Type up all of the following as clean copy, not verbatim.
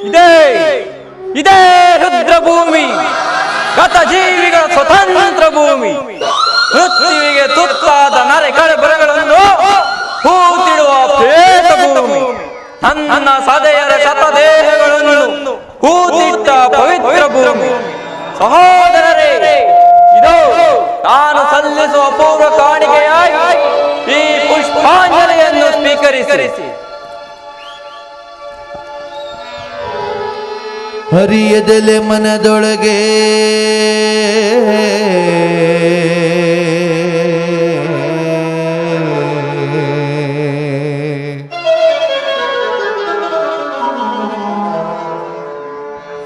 ಇದೇ ಇದೇ ರುದ್ರಭೂಮಿ, ಗತ ಜೀವಿಗಳ ಸ್ವತಂತ್ರ ಭೂಮಿ. ಮೃತ್ಯುವಿಗೆ ತುತ್ತಾದ ನರೆ ಕಳೆಬರಗಳನ್ನು ಹೂತಿಡುವ ಪ್ರೇತ ಭೂಮಿ. ನನ್ನ ಸದೆಯರ ಶತದೇಹಗಳನ್ನು ಹೂತಿಟ್ಟ ಪವಿತ್ರ ಭೂಮಿ. ಸಹೋದರರೇ, ಇದು ನಾನು ಸಲ್ಲಿಸುವ ಪೂರ್ವ ಕಾಣಿಕೆಯಾಗಿ ಈ ಪುಷ್ಪಾಂಜಲಿಯನ್ನು ಸ್ವೀಕರಿಸಿ. ಹರಿಯದಲೆ ಮನದೊಳಗೆ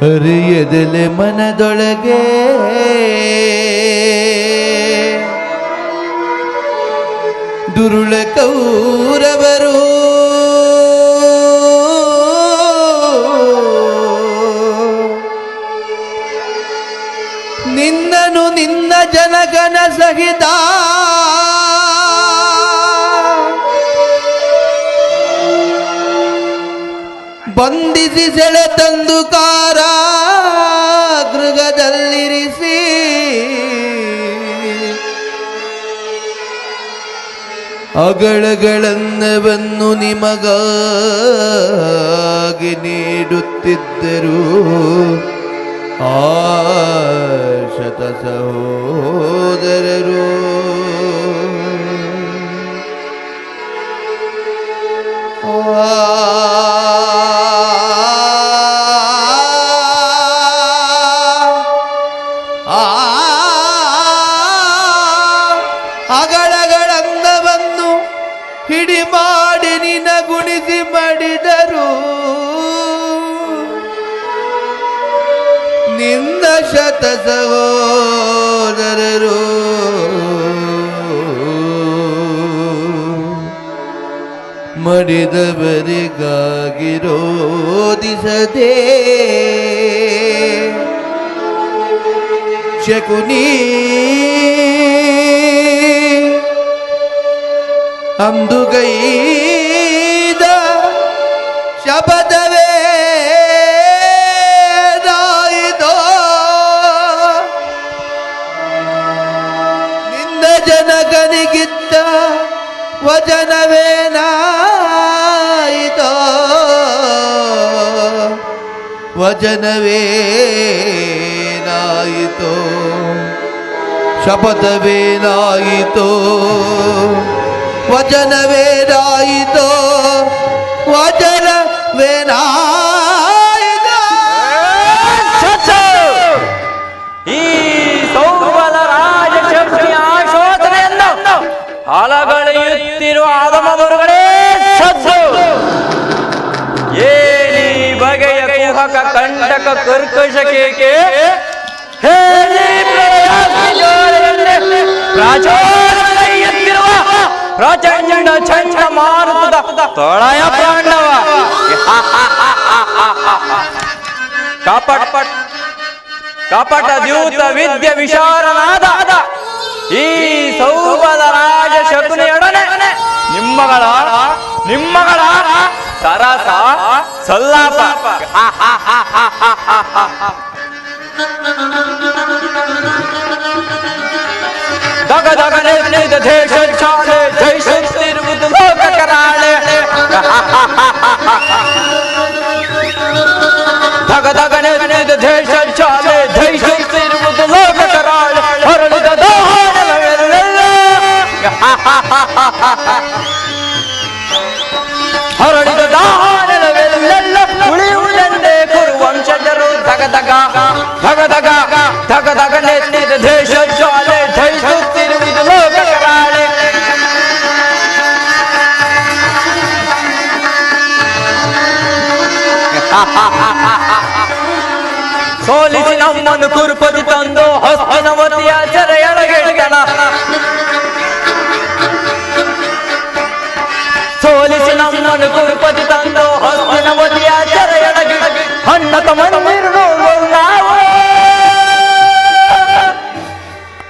ಹರಿಯದಲೆ ಮನದೊಳಗೆ ದುರುಳ ಕೌರವರು ನಿನ್ನನು ನಿನ್ನ ಜನಗಣ ಸಹಿತ ಬಂಧಿಸಿ ಸೆಳೆ ತಂದು ಕಾರಾಗೃಹದಲ್ಲಿರಿಸಿ ಅಗಳಗಳನ್ನವನ್ನು ನಿಮಗಾಗಿ ನೀಡುತ್ತಿದ್ದರು ಆ ಶತ ಸಹೋದರರು. ಅಗಳಗಳನ್ನವನ್ನು ಹಿಡಿ ಮಾಡಿ ನಿನ ಗುಣಿಸಿ ಮಾಡಿದರು ನಿನ್ನ ಶತ ಸಹೋದರರು. ಮಡಿದವರಿಗಾಗಿರೋದಿಸದೆ ಶಕುನಿ ಅಂದುಗೈದ ಶಪಥವೇ ನಾಯಿತೋ ನಿನ್ನ ಜನಕನಿಗಿದ್ದ ವಚನವೇನಾಯಿತೋ ವಚನವೇನಾಯಿತೋ ಶಪಥವೇನಾಯಿತೋ ವಚನವೇನಾಯಿತೋ ವಚನವೇನಾಯಿತೋ. ಈ ಸೌಬಲ ರಾಜಶಕ್ತಿಯ ಶೋಧನೆಯನ್ನು ಅಲಗಳೆಯುತ್ತಿರುವ ಆದಮದವರುಗಳೇ ಸದ್ದು. ಏನಿ ಬಗೆಯ ಕುಹಕ ಕಂಟಕ ಕರ್ಕಶ ಕೇಕೆ ಹೇಳಿ ಪ್ರಾಚೋರೆಯುತ್ತಿರುವ ಪ್ರಚಂಡ ಚಂಡ ಮಾರುತದ ತೊಳಯ ಪಾಂಡವ ಕಪಟ ದ್ಯೂತ ವಿದ್ಯೆ ವಿಶಾರನಾದ ಈ ಸೌಬಲ ರಾಜ ಶಕುನಿಯೊಡನೆ ನಿಮ್ಮಗಳ ಸರಸ ಸಲ್ಲಾಪ. ದಗ ದಗ ನಿರ್ಣಿತ ದೇಶ ಚಾಲೆ ಜಯಿಸುತ್ತಿರುವುದು ಲೋಕ ಕರಾಳೆ. ದಗ ದಗ ನಿರ್ಣಿತ ದೇಶ ಚಾಲೆ ಜಯಿಸುತ್ತಿರುವುದು ಲೋಕ ಕರಾಳೆ. ಹೊರಳಿದ ಹೊರಳಿದ ದಾಹನೆಲ್ಲ ಉಳಿಯುವುದೆಂದೇ ಕುರುವಂಶಜರು. ದಗ ದಗ ದಗ ದಗ ದಗ ದಗ ನಿರ್ಣಿತ ದೇಶ ಚಾಲೆ ಜಯಿಸುತ್ತಿರುವುದು ಲೋಕ ಕರಾಳೆ. ಸೋಲಿಸಿ ನಮ್ಮನ್ನು ಕುರುಪದಿ ತಂದು ಹಸ್ತಿನವತಿಯ ಸೆರೆಯೊಳಗಿಡಗಣ. ಸೋಲಿಸಿ ನಮ್ಮನ್ನು ಕುರುಪದಿ ತಂದು ಹಸ್ತಿನವತಿಯ ಸೆರೆಯೊಳಗಿಡಗ ಹಣ್ಣ ತಮ್ಮಂದಿರು ನಾವು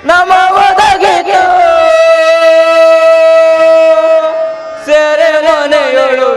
ನಮ ಒದಗಿತು ಸೆರೆ ಮನೆಯೊಳು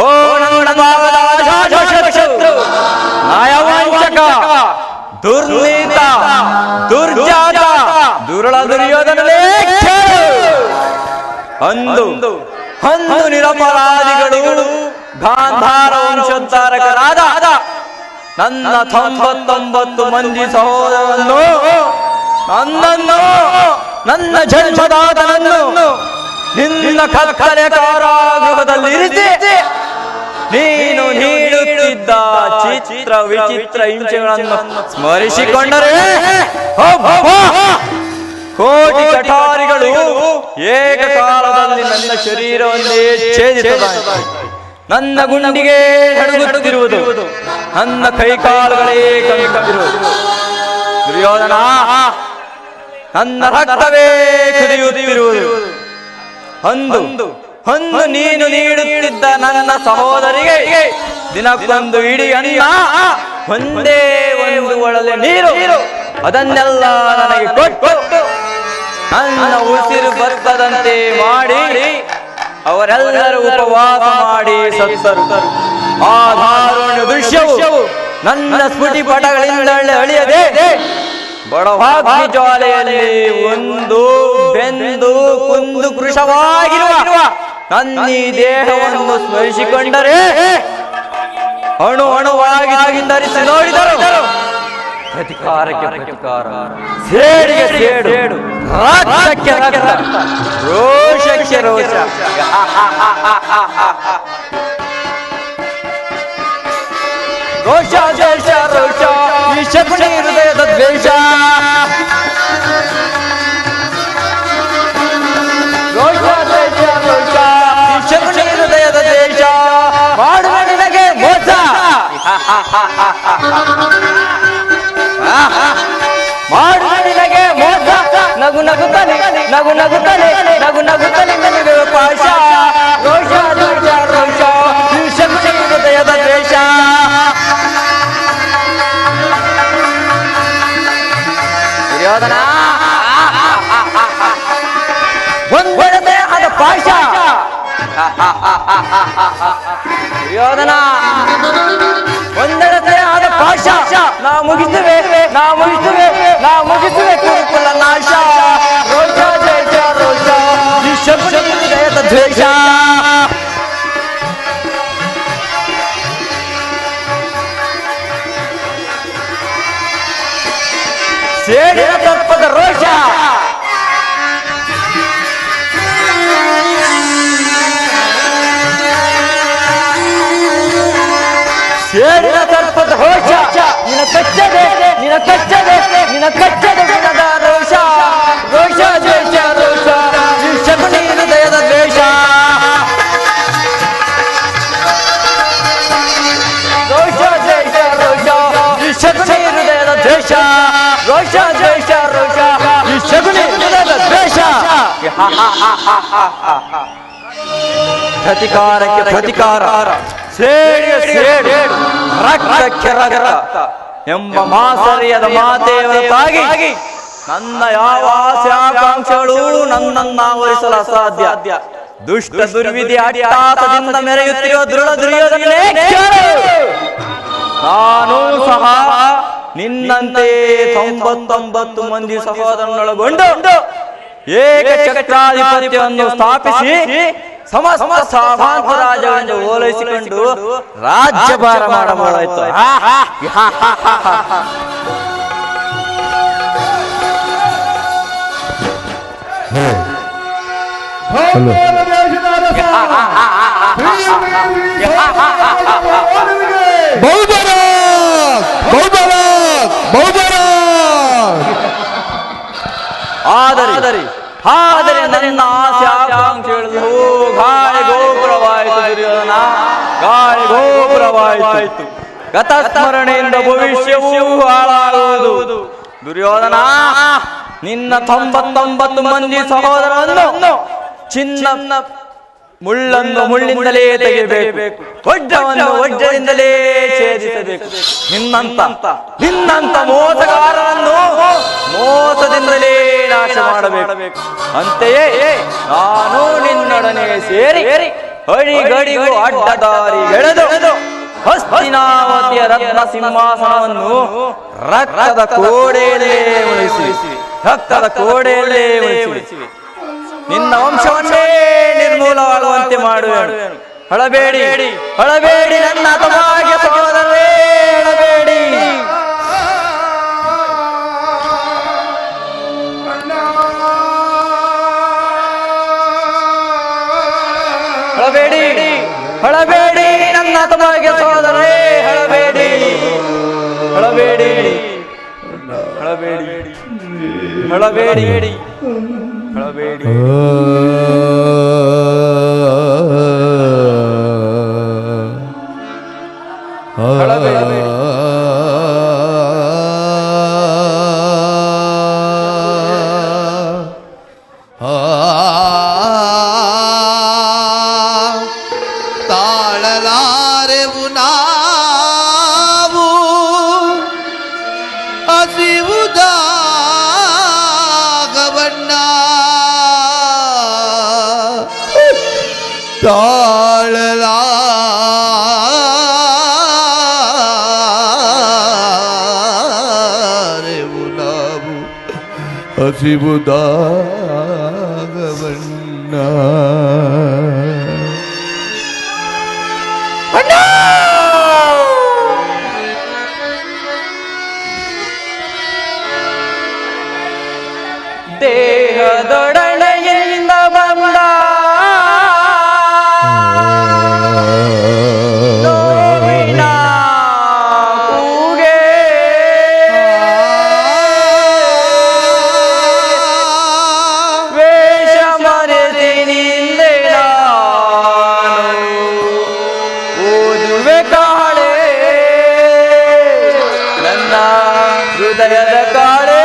ಓ ನನ್ನ ಶತ್ರು ನಯವಂಚಕ ದುರ್ನೀತ ದುರ್ಜಾತ ದುರುಳ ದುರ್ಯೋಧನನೇ ಅಂದು ಅಂದು ನಿರಪರಾಧಿಗಳು ಗಾಂಧಾರ ವಂಶೋದ್ಧಾರಕರಾದ ನನ್ನ 99 ಮಂದಿ ಸಹೋದರನ್ನು ನನ್ನನ್ನು ನನ್ನ ಜನ್ಮದಾತನನ್ನು ನಿನ್ನ ಕತ್ತಲೆ ಕಾರಾಗೃಹದಲ್ಲಿರಿಸಿ ನೀನು ನೀಡುತ್ತಿದ್ದ ಚಿತ್ರ ವಿಚಿತ್ರ ಹಿಂಸೆಗಳನ್ನು ಸ್ಮರಿಸಿಕೊಂಡರೆ ಕೋಟಿ ಕಠಾರಿಗಳು ಏಕಕಾಲದಲ್ಲಿ ನನ್ನ ಶರೀರವನ್ನೇ ಛೇದಿಸುತ್ತಾರೆ. ನನ್ನ ಗುಂಡಿಗೆ ಹಡಗುತ್ತಿರುವುದು, ನನ್ನ ಕೈಕಾಲುಗಳೇ ಕಂಪಿರುವುದು. ದುರ್ಯೋಧನ, ನನ್ನ ರಕ್ತವೇ ಕುದಿಯುತ್ತಿರುವುದು. ಅಂದು ನೀನು ನೀಡುತ್ತಿದ್ದ ನನ್ನ ಸಹೋದರಿಗೆ ದಿನಕ್ಕೊಂದು ಇಡೀ ಅನ್ನ, ಒಂದೇ ಒಂದು ಒಳಲೆ ನೀರು, ಅದನ್ನೆಲ್ಲ ನನಗೆ ಕೊಟ್ಟು ನನ್ನ ಉಸಿರು ಬರ್ತದಂತೆ ಮಾಡಿ ಅವರೆಲ್ಲರೂ ಉಪವಾಸ ಮಾಡಿ ಸತ್ತರು. ಆ ದಾರುಣ್ಯ ದೃಶ್ಯವು ನನ್ನ ಸ್ಫುಟಿ ಪಟಗಳಿಂದ ಅಳಿಯದೆ ಬಡವಾಗ್ನಿ ಜ್ವಾಲೆಯಲ್ಲಿ ಒಂದು ಬೆಂದು ಕುಂದು ಕೃಶವಾಗಿರುವ ನನ್ನ ಈ ದೇಹವನ್ನು ಸ್ಮರಿಸಿಕೊಂಡರೆ ಅಣು ಅಣುವಾಗಿ ಧರಿಸಿ ನೋಡಿದರು. ಪ್ರತಿಕಾರಕ್ಕೆ ಪ್ರತಿಕಾರ, ಸೇಡಿಗೆ ಸೇಡು, ರಾಕ್ಷಕ್ಕೆ ರಕ್ತ, ರೋಷಕ್ಕೆ ರೋಷ. ರೋಷ ದ್ವೇಷ ರೋಷ, ಈ ಶಕುನಿ ಹೃದಯದ ದ್ವೇಷ. ರೋಷ ದ್ವೇಷ ರೋಷ, ಈ ಶಕುನಿ ಹೃದಯದ ದ್ವೇಷ. ಮಾಡುವ ನಿನಗೆ ಮೋಸ, ಮಾಡುವ ನಿನಗೆ ಮೋಸ. ನಗು ನಗುತ್ತಲೇ ನಗು ನಗುತ್ತಲೇ ನಗು ನಗುತ್ತಲೇ ನನಗೆ ಪಾಶ. ರೋಷ ದ್ವೇಷ ರೋಷ, ಈ ಶಕುನಿ ಹೃದಯದ ದ್ವೇಷ. ದುರ್ಯೋಧನ, ಒಂದೆರದೇ ಆದ ಪಾಶ. ದುರ್ಯೋಧನ, ಒಂದೆರದೇ ಆದ ಪಾಶ. ನಾ ಮುಗಿಸುವೆ ಕುರುಕುಲ ನಾಶ. ರೋಷ ದ್ವೇಷ ರೋಷ, ಈ ಶಕುನಿ ಹೃದಯದ ದ್ವೇಷ. ಸೇಡಿನ ತತ್ವದ ರೋಷ. ಸೇಡಿನ ತತ್ವದ ರೋಷ. ನಿನ ಕಚ್ಚದೆ ಗುಣದ ರೋಷ. ರೋಷ ದ್ವೇಷ ರೋಷ, ಈ ಶಕುನಿ ಹೃದಯದ ದ್ವೇಷ. ರೋಷ ದ್ವೇಷ ರೋಷ, ಈ ಶಕುನಿ ಹೃದಯದ ದ್ವೇಷ. ರೋಷ ದ್ವೇಷ ರೋಷ, ಈ ಶಕುನಿ ಹೃದಯದ ದ್ವೇಷ. ಪ್ರತಿಕಾರಕ್ಕೆ ಪ್ರತಿಕಾರ, ಸೇಡಿಗೆ ಸೇಡು, ರಕ್ತಕ್ಕೆ ರಕ್ತ ಎಂಬ ಮಾಸರಿಯದ ಮಾತೇವತಾಗಿ ನನ್ನ ಯಾವ ಆಶಾಕಾಂಕ್ಷೆಗಳು ನನ್ನನ್ನು ಆವರಿಸಲು ಅಸಾಧ್ಯ. ದುಷ್ಟ ದುರ್ವಿಧಿ ಅಟ್ಟಾಸದಿಂದ ಮೆರೆಯುತ್ತಿರುವ ದೃಢ ದುರ್ಯೋಧನನೇ ಕೇಳು. ನಾನು ಸಹ ನಿನ್ನಂತೆ 99 ಮಂದಿ ಸಹೋದರನೊಳಗೊಂಡು ಏಕಚಕ್ರಾಧಿಪತ್ಯವನ್ನು ಸ್ಥಾಪಿಸಿ ಸಮಸ್ತ ಸಾಮಾಂತ ರಾಜ್ಯವನ್ನು ಓಲೈಸಿಕೊಂಡು ರಾಜ್ಯಭಾರ ಮಾಡಬಹುದಾಯ್ತು. ಆದರೆ ನನ್ನ ಆಸೆ ಆಕಾಂಕ್ಷೆಗಳು ಗಾಳಿ ಗೋಪುರವಾಯಿತು. ದುರ್ಯೋಧನ, ಗಾಳಿ ಗೋಪುರವಾಯಿತು. ಗತಸ್ಮರಣೆಯಿಂದ ಭವಿಷ್ಯವೂ ಹಾಳಾಗುವುದು. ದುರ್ಯೋಧನ, ನಿನ್ನ 99 ಮಂದಿ ಸಹೋದರರನ್ನು ಚಿನ್ನ ಮುಳ್ಳನ್ನು ಮುಳ್ಳಿಂದಲೇ ತೆಗೆಯಬೇಕು, ವಜ್ರವನ್ನು ವಜ್ರದಿಂದಲೇ ಛೇದಿಸಬೇಕು. ನಿನ್ನಂತ ಮೋಸಗಾರರನ್ನು ಮೋಸದಿಂದಲೇ ನಾಶ ಮಾಡಬೇಕು. ಅಂತೆಯೇ ನಾನು ನಿನ್ನೊಡನೆ ಸೇರಿ ಅಡಿಗಡಿಗೂ ಅಡ್ಡದಾರಿಗೆಳೆದು ಹಸ್ತಿನಾವತಿಯ ರತ್ನ ಸಿಂಹಾಸನವನ್ನು ರಕ್ತದ ಕೋಡೆಯಲ್ಲೇ ಉಳಿಸಿ ನಿನ್ನ ವಂಶವನ್ನೇ ನಿರ್ಮೂಲವಾಗುವಂತೆ ಮಾಡುವೆನು. ಅಳಬೇಡಿ ನನ್ನ ತಮಾಗೆ ಸಹೋದರರೇ, ಅಳಬೇಡಿ. ಅಳಬೇಡಿ ನನ್ನ ತಮಾಗೆ ಸಹೋದರರೇ, ಅಳಬೇಡಿ. ತಾಳಲಾರೆವು ನಾವು ಹಸಿವುದಾಗವಣ್ಣ, ತಾಳಲಾರೆವು ನಾವು ಹಸಿವುದಾಗವಣ್ಣ. ದೇಹದೊಡನೆಯಿಂದ ಬಂದ ನೋವಿನ ಕೂಗೆ ವೇಷ ಮರೆತಿನಿಂದೆ ನಾನು ಓದುವೆ ಕಾಳೆ, ನನ್ನ ಹೃದಯದ ಕಾಳೆ.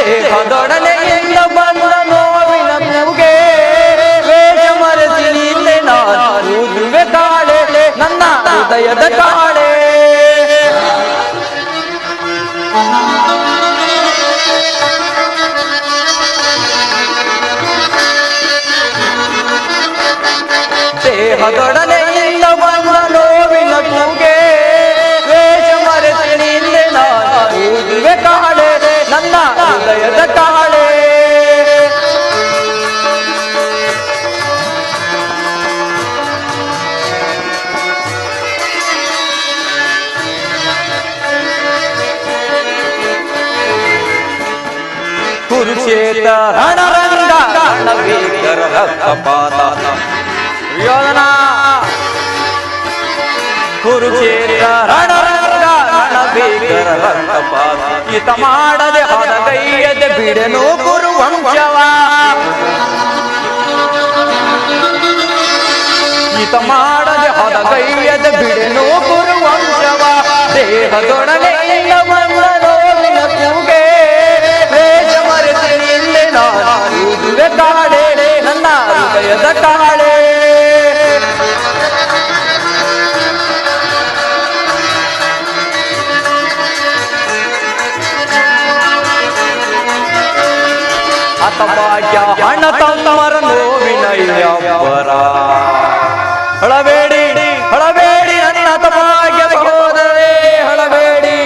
ದೇಹದೊಡನೆಯಿಂದ ಬಂದ ನೋವಿನ ಕೂಗೆ ವೇಷ ಮರೆಸಿ ನಿನ್ನೆ ನಾನು ಓದುವೆ ಕಾಳೆ, ನನ್ನ ಹೃದಯದ ಕಾಳೆ. ದೇಹದೊಡನೆಯಿಂದ ಬಂದ ನೋವಿನ ಕೂಗೆ ವೇಷ ಮರೆಸಿ ನಿನ್ನೆ ನಾನು ಓದುವೆ ಕಾಳೆ, ನನ್ನ ಹೃದಯದ ಕಾಳೆ. ಕುರುಕ್ಷೇತ್ರ ರಣರಂಗ ರಣಭೀಕರ ರಕ್ತಪಾತ. ಯೋಧನ, ಕುರುಕ್ಷೇತ್ರ ರಣರಂಗ ರಣಭೀಕರ ರಕ್ತಪಾತ. ಹಿತ ಮಾಡದೆ ಹದಗೈಯದೆ ಬಿಡೆನು ಕುರುವಂಶವ. ಈತ ಮಾಡದೆ ಹದಗೈಯದ ಬಿಡೆನು ಕುರುವಂಶವ ದೇಹದೊಡನೆ ಇಲ್ಲ ಬಂದ ನೋವಿನ ಕೂಗೆ ವೇಷ ಮರೆತು ನಿಲ್ಲೆ ನಾನು ಊದುವೆ ಕಾಡೆ ನನ್ನ ಹೃದಯದ ಕಾಳೆ ಹತಭಾಗ್ಯ ಹಣ ತಮ್ಮರ ನೋವಿನ ಅಬ್ಬರ ಹಳಬೇಡಿ ಹಳಬೇಡಿ ನನ್ನ ಹತಭಾಗ್ಯ ಸಹೋದರೇ ಹಳಬೇಡಿ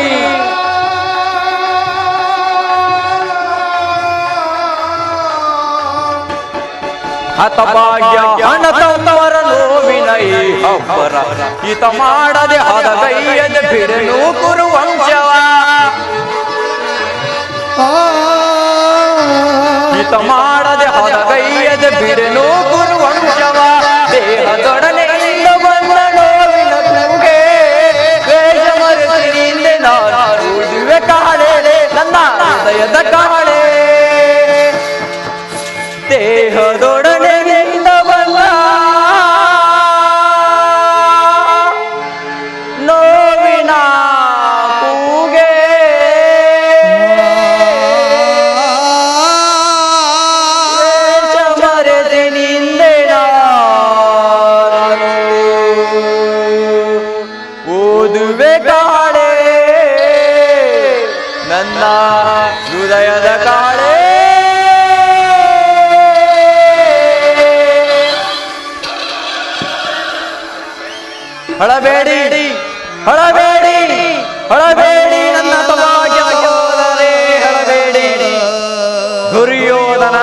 ಹತಭಾಗ್ಯ ಹಣ ತಮ್ಮರ ನೋವಿನ ಅಬ್ಬರ ಈತ ಮಾಡದೆ ಹದಗೈಯದ ಬಿಡನು ಕುರುವಂಶವ ಈತ ಮಾಡದೆ ಹದಗೈಯದ ಬಿಡನು ಕುರುವಂಶವ ದೇಹದೊಡನೆ ಇಲ್ಲ ಬಂದ ನೋವಿನ ಕೂಗೆ ವೇಷ ಮರೆತಿನಿಂದೆ ನಾನು ಊದುವೆ ಕಾಳೆ ನನ್ನ ಹೃದಯದ ಕಾಳೆ ದೇಹದೊಡನೆ ಇಲ್ಲ ಬಂದ ನೋವಿನ ಕೂಗೆ ಓದುವೆ ಕಾಳೆ ನನ್ನ ಹೃದಯದ ಕಾಳೆ ಹಳಬೇಡಿ ಹಳಬೇಡಿ ಹಳಬೇಡಿ ನನ್ನ ಹತಭಾಗ್ಯ ಸಹೋದರೇ ಹಳಬೇಡಿ ದುರ್ಯೋಧನ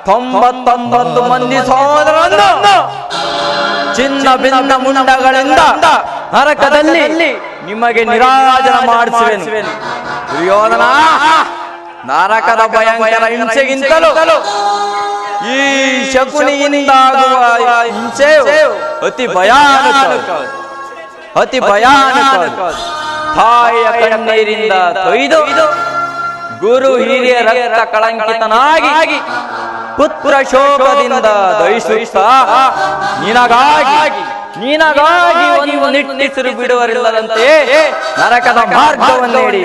99 ಮಂದಿ ಸಹೋದರರನ್ನು ಚಿನ್ನ ಭಿನ್ನ ಮುಂಡಗಳಿಂದ ನರಕದಲ್ಲಿ ನಿಮಗೆ ನಿರಾಜನ ಮಾಡಿಸುವೆನು ದುರ್ಯೋಧನ ನರಕದ ಭಯಂಕರ ಹಿಂಸೆಗಿಂತಲೂ ಈ ಶಕುನಿಯಿಂದಾಗುವ ಹಿಂಸೆಯು ಅತಿ ಭಯಾನಕ ತಾಯಿಯ ಕಣ್ಣೀರಿಂದ ತೊಯ್ದು ಗುರು ಹಿರಿಯ ರಕ್ತ ಕಳಂಕಿತನಾಗಿ ಪುತ್ರ ಶೋಕದಿಂದ ದಯಿಸುತ್ತಾ ನಿನಗಾಗಿ ಒಂದು ನಿಟ್ಟಿಸಿರು ಬಿಡುವರಿಲ್ಲದಂತೆ ನರಕದ ಮಾರ್ಗವನ್ನೇಡಿ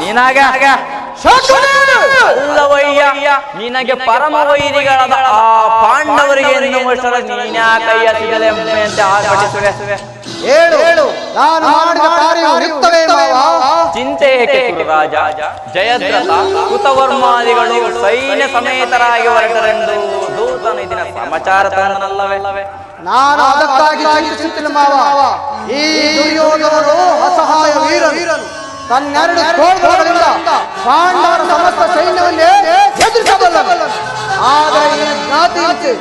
ನಿನಗ ಅಲ್ಲವಯ್ಯ ನಿನಗೆ ಪರಮ ವೈರಿಗಳಾದ ಆ ಪಾಂಡವರಿಗೆ ನೀನ್ಯಾಕಯ್ಯ ಸಿಗಲೆ ಅಂತ ಆರ್ಭಟಿಸುವೆ ಹೇಳು ನಾನು ಮಾಡಿದ ಕಾರ್ಯವು ನಿತ್ಯವೇ ಚಿಂತೆ ಏಕೆ ರಾಜ ಜಯದ್ರಥ ಕೃತವರ್ಮಾದಿಗಳು ಸೈನ್ಯ ಸಮೇತರಾಗಿ ಹೊರಟರೆಂದು ದೂತನ ಇದರ ಸಮಾಚಾರ ತಂದನಲ್ಲವೇ ನಾನು ಅದಕ್ಕಾಗಿ ಚಿಂತಿಸುತ್ತಿಲ್ಲ ಮಾವ ಈ ದುರ್ಯೋಧನನು ಅಸಹಾಯ ವೀರನು ತನ್ನೆರಡು ತೋಳುಗಳಿಂದ ಪಾಂಡವರ ಸಮಸ್ತ ಸೈನ್ಯವನ್ನೇ ಎದುರಿಸಬಲ್ಲನು ಆದರೆ ಈ ಜ್ಞಾತಿ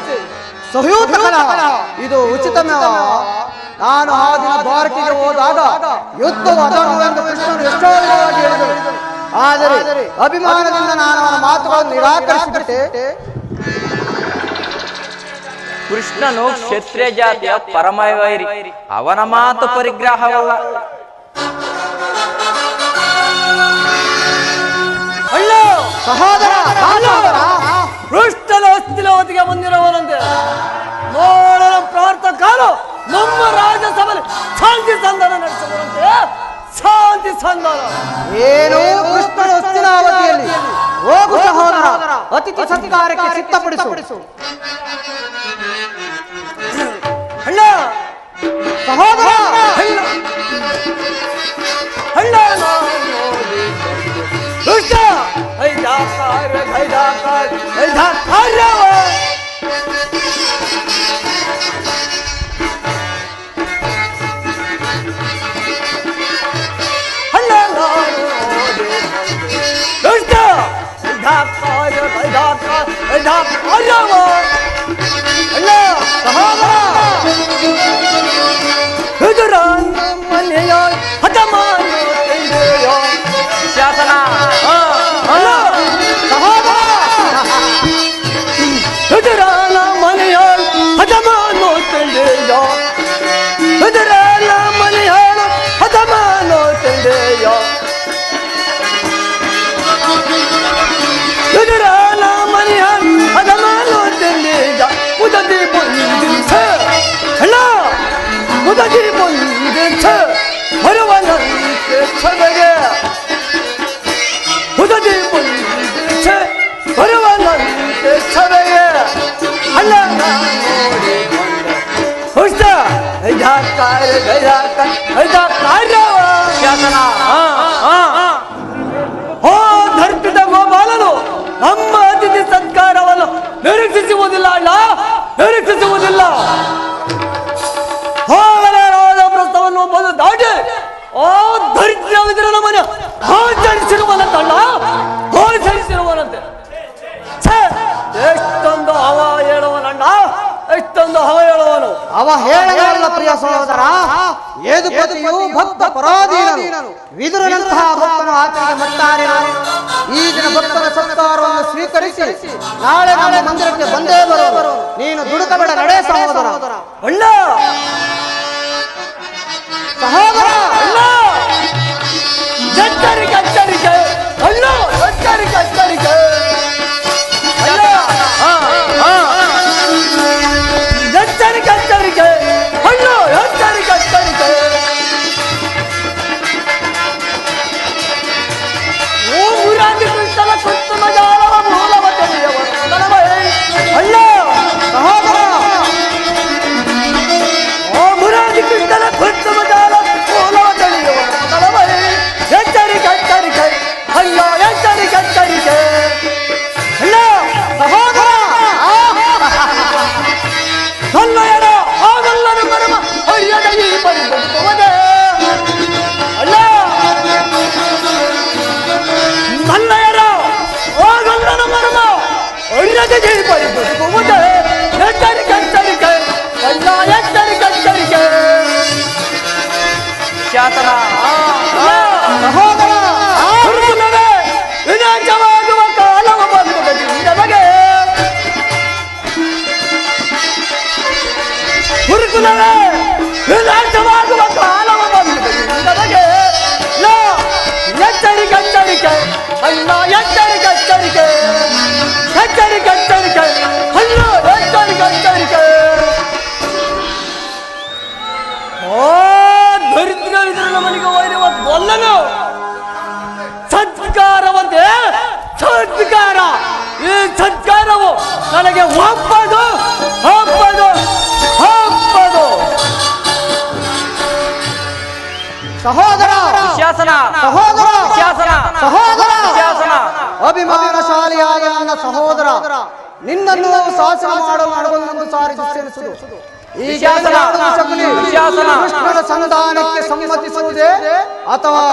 ಸಹಯೂತ ಕಲಹ ಇದು ಉಚಿತವೇ ನಾನು ಆ ದಿನ ದ್ವಾರಕೆಗೆ ಹೋದಾಗ ಯುದ್ಧವು ಅದನ್ನು ಎಂದು ಕೃಷ್ಣನು ಎಷ್ಟೋ ವಿಧವಾಗಿ ಹೇಳಿದನು ಆದರೆ ಅಭಿಮಾನದಿಂದ ನಾನು ಅವನ ಮಾತುಗಳನ್ನು ನಿರಾಕರಿಸಿಬಿಟ್ಟೆ ಕೃಷ್ಣನು ಕ್ಷತ್ರಿಯ ಜಾತಿಯ ಪರಮವೈರಿ ಅವನ ಮಾತು ಪರಿಗ್ರಹವಲ್ಲ ಸಹೋದರ ಕೃಷ್ಣನ ಹಸ್ತಿನಾವತಿಗೆ ಬಂದಿರುವವರಂತೆ ನೋಡಲು ಪ್ರಾರ್ಥಕರು ನಮ್ಮ ರಾಜ್ಯಸಭೆಯಲ್ಲಿ ಶಾಂತಿ ಸಂಧಾನ ನಡೆಸುವಂತೆ ಶಾಂತಿ ಸಂಧಾನ ಏನು ಕೃಷ್ಣನ ಹಸ್ತಿನಾವತಿಯಲ್ಲಿ ಹೋಗು ಸಹೋದರ ಅತಿಥಿ ಸತ್ಕಾರಕ್ಕೆ ಸಿದ್ಧಪಡಿಸು ಅಣ್ಣ ಸಹೋದರ ಅಣ್ಣ ಕೃಷ್ಣ ಶಾಸನ ಶಾಸನ ಓ ಧರ್ಪಿತ ಗೋಪಾಲನು ನಮ್ಮ ಅತಿಥಿ ಸತ್ಕಾರವನ್ನು ನಿರೀಕ್ಷಿಸುವುದಿಲ್ಲ ಅಲ್ಲ, ನಿರೀಕ್ಷಿಸುವುದಿಲ್ಲ. ಹೋಗಲೇ ರಾಜ ಪ್ರಸ್ಥವನ್ನು ಬಂದು ದಾಟಿ ಓ ದರಿದ್ರವಿದ್ರೆ ನಮ್ಮನ್ನು ಆಚರಿಸಿರುವನಂತಲ್ಲ, ಆಚರಿಸಿರುವನಂತೆ. ಎಷ್ಟೊಂದು ಹವ ಹೇಳುವನಣ್ಣ, ಎಷ್ಟೊಂದು ಹವ ಹೇಳುವನು. ಅವ ಹೇಳಲ್ಲ ಪ್ರಿಯ ಸಹೋದರ. ಯದುಪತಿಯು ಭಕ್ತ ಪರಾಧೀನನು. ವಿದುರನಂತಹ ಭಕ್ತನು ಆತನಿಗೆ ಮತ್ತಾರೆ. ಈ ದಿನ ಭಕ್ತರ ಸತ್ಕಾರವನ್ನು ಸ್ವೀಕರಿಸಿ ನಾಳೆ ನಮ್ಮ ಮಂದಿರಕ್ಕೆ ಬಂದೇ ಬರುವರು. ನೀನು ದುಡುಕಬೇಡ, ನಡೆ ಸಹೋದರ. ಅಣ್ಣ ಸಹೋದರ ಅಣ್ಣ, ಎಚ್ಚರಿಕೆ ಎಚ್ಚರಿಕೆ ಅಣ್ಣ, ಎಚ್ಚರಿಕೆ ಎಚ್ಚರಿಕೆ ಅಣ್ಣ, ಎಚ್ಚರಿಕೆ ಎಚ್ಚರಿಕೆ ಅಣ್ಣ, ಎಚ್ಚರಿಕೆ ಎಚ್ಚರಿಕೆ. ಓ ಮುರಾರಿ ಕೃಷ್ಣನ ಕೃಷ್ಣ ಜಾಲವ ಮೂಲವ ತಿಳಿಯವ ಅಣ್ಣ ಸಹೋದರ ಓ ಮುರಾರಿ ಕೃಷ್ಣನ ಕೃಷ್ಣ ಜಾಲ ಮೂಲವ ತಿಳಿಯವ ಎಚ್ಚರಿಕೆ ಎಚ್ಚರಿಕೆ ಅಣ್ಣ, ಎಚ್ಚರಿಕೆ ಎಚ್ಚರಿಕೆ ಅಣ್ಣ. ಸಹೋದರ ಸೊಲ್ಲೆಯರ ಆಗಲ್ಲನು ಮರಮ ಹೊಯ್ಯದ ಈ ಪರಿಪಡಿಸುವುದೇ ಅಲ್ಲ. ಸೊಲ್ಲೆಯರ ಆಗಲ್ಲನು ಮರಮ ಹೊಯ್ಯದ ಈ ಪರಿಪಡಿಸುವುದೇ. ಎಚ್ಚರಿಕೆ ಎಚ್ಚರಿಕೆ ಅಲ್ಲ, ಎಚ್ಚರಿಕೆ ಎಚ್ಚರಿಕೆ ಶಾಸನ ಸಹೋದರ ಹುಡುಕುತ್ತವೆ ವಿನಾಶವಾಗುವ ಕಾಲವ ಬಂದ ನಮಗೆ. ಹುಡುಕುತ್ತವೆ ವಿನಾಶವಾಗುವ ಕಾಲವ ಬಂದ ನಮಗೆ. ಎಚ್ಚರಿಕೆ ಎಚ್ಚರಿಕೆ ಅಲ್ಲ, ಎಚ್ಚರಿಕೆ ಎಚ್ಚರಿಕೆ, ಎಚ್ಚರಿಕೆ ಎಚ್ಚರಿಕೆ ಅಲ್ಲ, ಎಚ್ಚರಿಕೆ ಎಚ್ಚರಿಕೆ. ಓ ದರಿದ್ರ ಇದ್ರ ನಮನಿಗೆ ಒಯ್ಯುವ ಗೊಲ್ಲನು ಸತ್ಕಾರವಂತೆ. ಸತ್ಕಾರ, ಈ ಸತ್ಕಾರವು ನನಗೆ ಒಪ್ಪದು ಒಪ್ಪದು ಒಪ್ಪದು. ಸಹೋದರ ಶಾಸನ ಸಹೋದರ ಶಾಸನ ಸಹೋದರ ಶಾಸನ ಅಭಿಮಾನಶಾಲಿಯಾದ ನನ್ನ ಸಹೋದರ, ನಿನ್ನನ್ನು ಶಾಸನ ಮಾಡಲು ನಡೆದೊಂದು ಸಾರಿ ಸೇರಿಸುವುದು. ಈ ಶಾಸನ ಶಾಸನ ಕೃಷ್ಣನ ಸಂಧಾನಕ್ಕೆ ಸಮ್ಮತಿಸುವುದೇ ಅಥವಾ